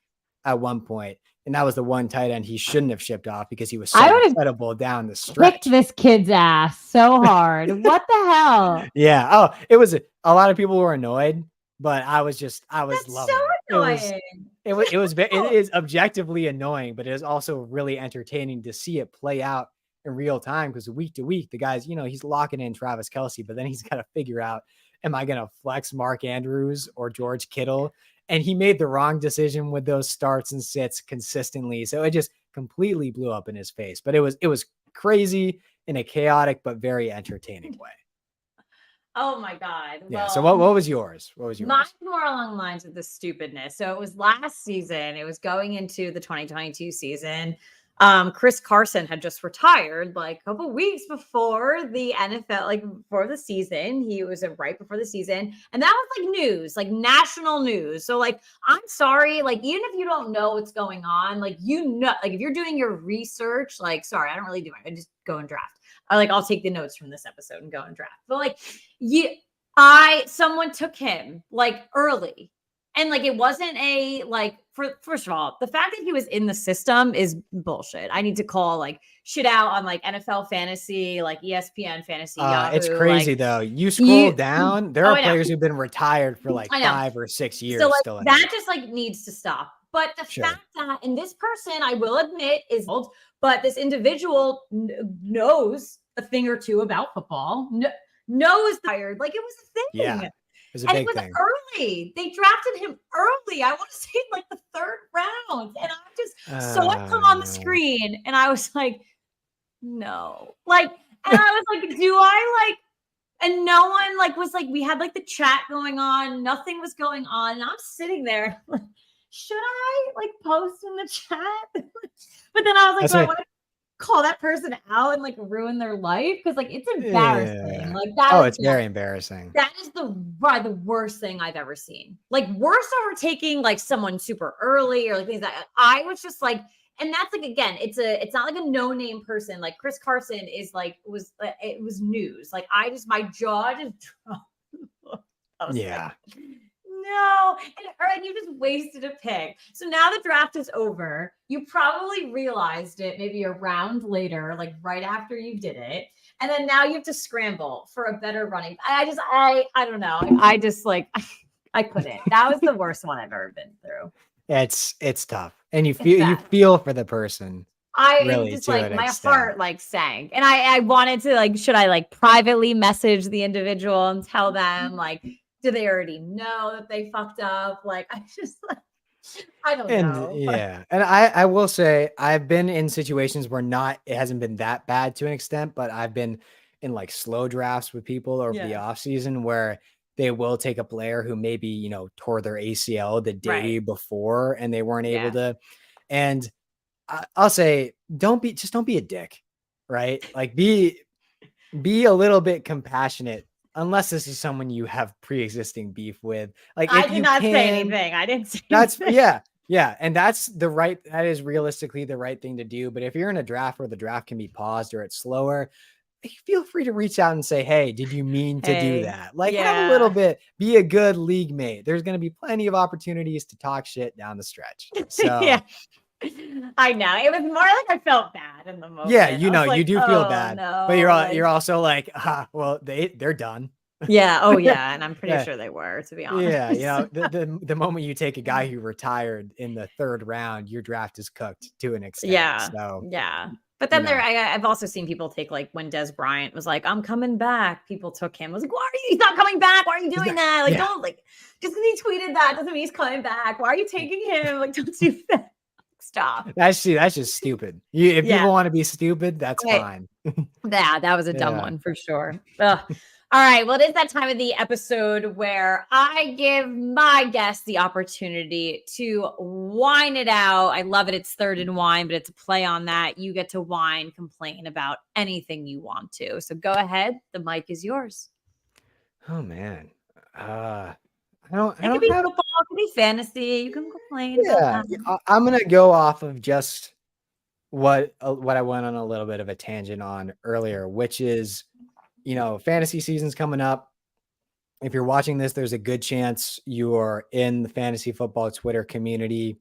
at one point, and that was the one tight end he shouldn't have shipped off because he was so incredible down the stretch. Kicked this kid's ass so hard. What the hell? Yeah. Oh, it was a lot of people were annoyed, but I was That's loving so it. annoying. It is objectively annoying, but it is also really entertaining to see it play out in real time because week to week, the guys, he's locking in Travis Kelce, but then he's got to figure out, am I going to flex Mark Andrews or George Kittle? And he made the wrong decision with those starts and sits consistently. So it just completely blew up in his face, but it was crazy in a chaotic, but very entertaining way. Oh my God. Yeah. So what was yours? Mine's more along the lines of the stupidness. So it was last season. It was going into the 2022 season. Chris Carson had just retired like a couple weeks before the NFL, like before the season. He was right before the season. And that was like news, like national news. So like, I'm sorry, like even if you don't know what's going on, like, like if you're doing your research, like, sorry, I don't really do it. I just go and draft. I'll take the notes from this episode and go and draft. But like, someone took him like early. And like, it wasn't first of all, the fact that he was in the system is bullshit. I need to call like shit out on like NFL fantasy, like ESPN fantasy. Yahoo, it's crazy though. You scroll down, there are players who've been retired for like 5 or 6 years. So like, still that just like needs to stop. But the fact that, and this person, I will admit, is old, but this individual knows a thing or two about football, knows tired. Like it was a thing. Yeah. It was early. They drafted him early. I want to say like the third round. And I just saw it come on the screen and I was like, no. Like, and I was like, do I like, And no one like was like, we had like the chat going on, nothing was going on. And I'm sitting there like, should I like post in the chat? But then I was like, That's do I what, want to call that person out and like ruin their life? Because like it's embarrassing. yeah. Like Oh, that is it's very embarrassing. that is probably the worst thing I've ever seen. Like worse overtaking like someone super early or like things that I was just like, and that's like again, it's not like a no-name person. Like Chris Carson is like it was news. Like my jaw just dropped. I was Yeah. like, no, and you just wasted a pick. So now the draft is over. You probably realized it maybe a round later, like right after you did it. And then now you have to scramble for a better running. I don't know. I just like I couldn't. That was the worst one I've ever been through. It's tough. And you Bad. feel for the person. I Really, just to like an my extent. heart like sank. And I wanted to like, should I like privately message the individual and tell them like, do they already know that they fucked up? Like I just like I don't And know. yeah, and I will say I've been in situations where it hasn't been that bad to an extent, but I've been in like slow drafts with people over the Yeah. off season where they will take a player who maybe, tore their ACL the day Right. before and they weren't able Yeah. to. And I'll say, don't be a dick, right? Like be a little bit compassionate unless this is someone you have pre-existing beef with. Like I if did you not say can, anything. I didn't say that's anything. yeah. And that is realistically the right thing to do. But if you're in a draft where the draft can be paused or it's slower, feel free to reach out and say, hey, did you mean to do Hey. that? Like have a little Yeah. bit, be a good league mate. There's going to be plenty of opportunities to talk shit down the stretch. Yeah. So I know. It was more like I felt bad in the yeah, moment. I was you like, do feel oh bad, but no. you're Like, also like, well, they're done. yeah. Oh yeah. And I'm pretty Yeah. sure they were, to be honest. Yeah, the moment you take a guy who retired in the 3rd round, your draft is cooked to an extent. Yeah. So, Yeah. But you then know, I've also seen people take like when Des Bryant was like, I'm coming back. People took him. I was like, why are you? He's not coming back. Why are you he's doing not, that? Like, yeah, don't like just because he tweeted that doesn't mean he's coming back. Why are you taking him? Like, don't do that. Stop. that's just stupid. If Yeah. people want to be stupid, that's Right. fine. Yeah, that was a dumb Yeah. one for sure. Ugh. All right. Well, it is that time of the episode where I give my guests the opportunity to whine it out. I love it. It's third and wine, but it's a play on that. You get to whine, complain about anything you want to. So go ahead. The mic is yours. Oh man. I It could don't be have. football, it could be fantasy. You can complain about Yeah, that. I'm gonna go off of just what I went on a little bit of a tangent on earlier, which is, fantasy season's coming up. If you're watching this, there's a good chance you are in the fantasy football Twitter community.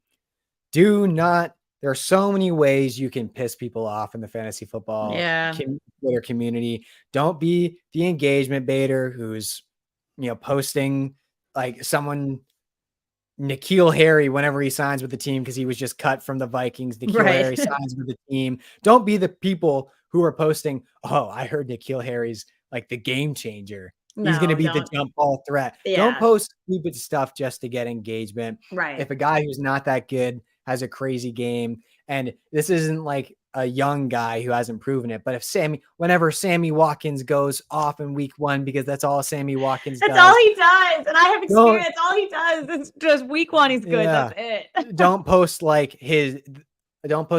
There are so many ways you can piss people off in the fantasy football Yeah. Twitter community. Don't be the engagement baiter who's, posting like someone N'Keal Harry whenever he signs with the team because he was just cut from the Vikings. N'Keal Right. Harry signs with the team. Don't be the people who are posting, oh, I heard N'Keal Harry's like the game changer. He's going to No, be the don't. jump ball threat. Don't Yeah. post stupid stuff just to get engagement. Right. If a guy who's not that good has a crazy game, and this isn't like a young guy who hasn't proven it, but whenever Sammy Watkins goes off in week 1, because that's all Sammy Watkins That's does. all he does. And I have experience. That's all he does. It's just week 1, he's good. Yeah. That's it. Don't post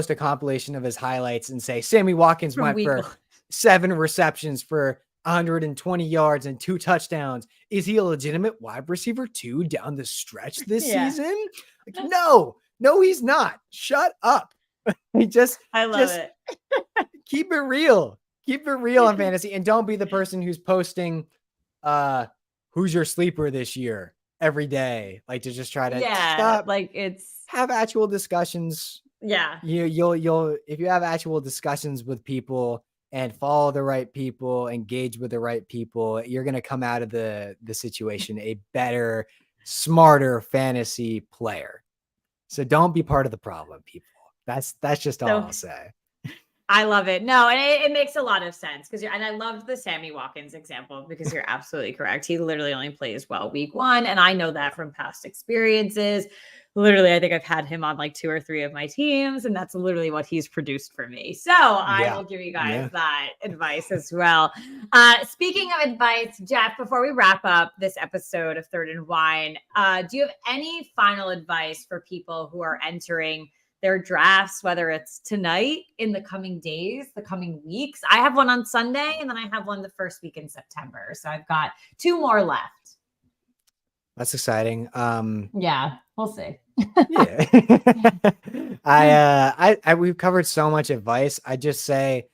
a compilation of his highlights and say Sammy Watkins From went week for 1. 7 receptions for 120 yards and 2 touchdowns. Is he a legitimate wide receiver 2 down the stretch this season? Like, no, he's not. Shut up. I love it. Keep it real. Keep it real in fantasy, and don't be the person who's posting who's your sleeper this year every day, like to just try to stop. Like it's Have actual discussions. yeah. You'll if you have actual discussions with people and follow the right people, engage with the right people, you're gonna come out of the situation a better, smarter fantasy player. So don't be part of the problem, people. That's just all I'll say. I love it. No, and it makes a lot of sense because and I loved the Sammy Watkins example because you're absolutely correct. He literally only plays well week 1, and I know that from past experiences. Literally, I think I've had him on like 2 or 3 of my teams, and that's literally what he's produced for me. So I will give you guys that advice as well. Speaking of advice, Jeff, before we wrap up this episode of Third and Wine, do you have any final advice for people who are entering their drafts, whether it's tonight, in the coming days, the coming weeks? I have one on Sunday, and then I have one the first week in September. So I've got 2 more left. That's exciting. Yeah, we'll see. Yeah. We've covered so much advice. I just say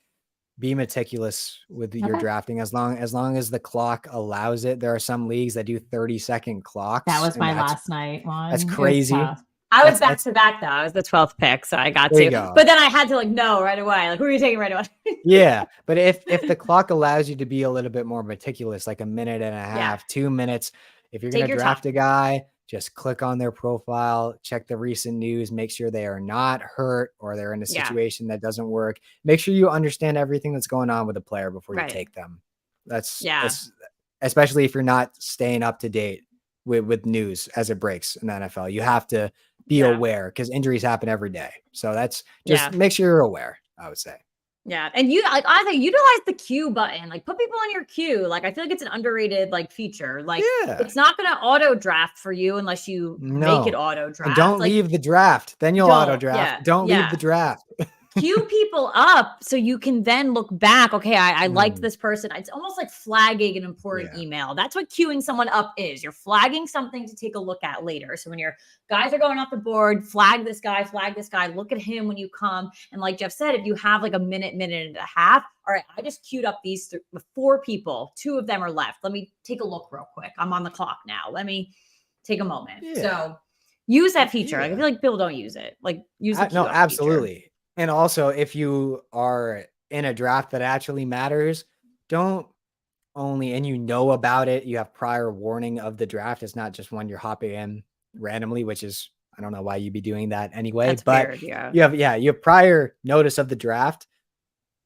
be meticulous with your drafting as long as the clock allows it. There are some leagues that do 30-second clocks. That was my last night one. That's crazy. I was back to back though. I was the 12th pick, so I got to. But then I had to like know right away. Like, who are you taking right away? Yeah, but if the clock allows you to be a little bit more meticulous, like a minute and a half, 2 minutes, if you're going to draft a guy, just click on their profile, check the recent news, make sure they are not hurt or they're in a situation that doesn't work. Make sure you understand everything that's going on with the player before you take them. That's especially if you're not staying up to date with news as it breaks in the NFL. You have to be aware because injuries happen every day. So that's just make sure you're aware, I would say. Yeah. And you like I think utilize the queue button. Like put people on your queue. Like I feel like it's an underrated like feature. Like it's not gonna auto draft for you unless you make it auto draft. And don't leave the draft. Then you'll auto draft. Don't leave the draft. Queue people up so you can then look back. Okay, I liked this person. It's almost like flagging an important email. That's what queuing someone up is. You're flagging something to take a look at later. So when your guys are going off the board, flag this guy, look at him when you come. And like Jeff said, if you have like a minute and a half, all right, I just queued up these 4 people. 2 of them are left. Let me take a look real quick. I'm on the clock now. Let me take a moment. So use that feature. Like, I feel like people don't use it. Like use it. No, absolutely. Feature. And also, if you are in a draft that actually matters, don't only, and you know about it, you have prior warning of the draft. It's not just when you're hopping in randomly, which is, I don't know why you'd be doing that anyway. That's but weird, you have prior notice of the draft.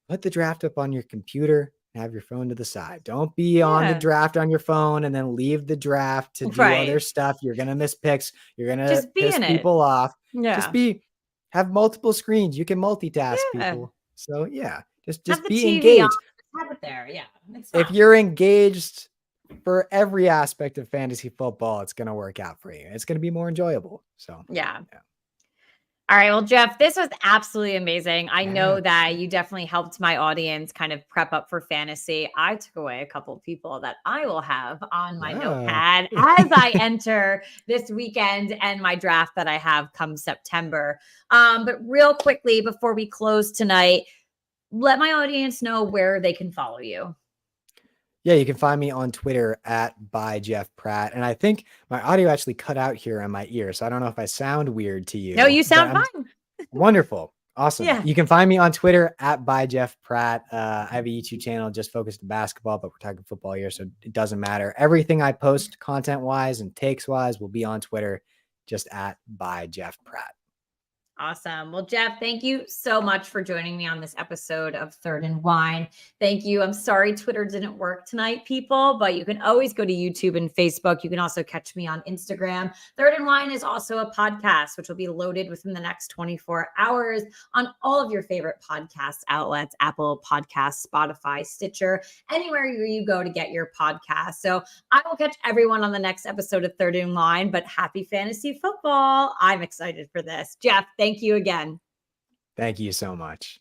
Put the draft up on your computer and have your phone to the side. Don't be on the draft on your phone and then leave the draft to do other stuff. You're going to miss picks. You're going to piss people off. Yeah. Just have multiple screens. You can multitask people. So just be engaged. Have it there. Yeah. If you're engaged for every aspect of fantasy football, it's going to work out for you. It's going to be more enjoyable. So yeah. All right. Well, Jeff, this was absolutely amazing. I know that you definitely helped my audience kind of prep up for fantasy. I took away a couple of people that I will have on my notepad as I enter this weekend and my draft that I have come September. But real quickly, before we close tonight, let my audience know where they can follow you. Yeah, you can find me on Twitter @by Jeff Pratt. And I think my audio actually cut out here on my ear. So I don't know if I sound weird to you. No, you sound fine. Wonderful. Awesome. Yeah. You can find me on Twitter @by Jeff Pratt. I have a YouTube channel just focused on basketball, but we're talking football here, so it doesn't matter. Everything I post content-wise and takes-wise will be on Twitter, just @by Jeff Pratt. Awesome. Well, Jeff, thank you so much for joining me on this episode of Third and Wine. Thank you. I'm sorry Twitter didn't work tonight, people, but you can always go to YouTube and Facebook. You can also catch me on Instagram. Third and Wine is also a podcast, which will be loaded within the next 24 hours on all of your favorite podcast outlets, Apple Podcasts, Spotify, Stitcher, anywhere you go to get your podcast. So I will catch everyone on the next episode of Third and Wine, but happy fantasy football. I'm excited for this. Jeff, thank you again. Thank you so much.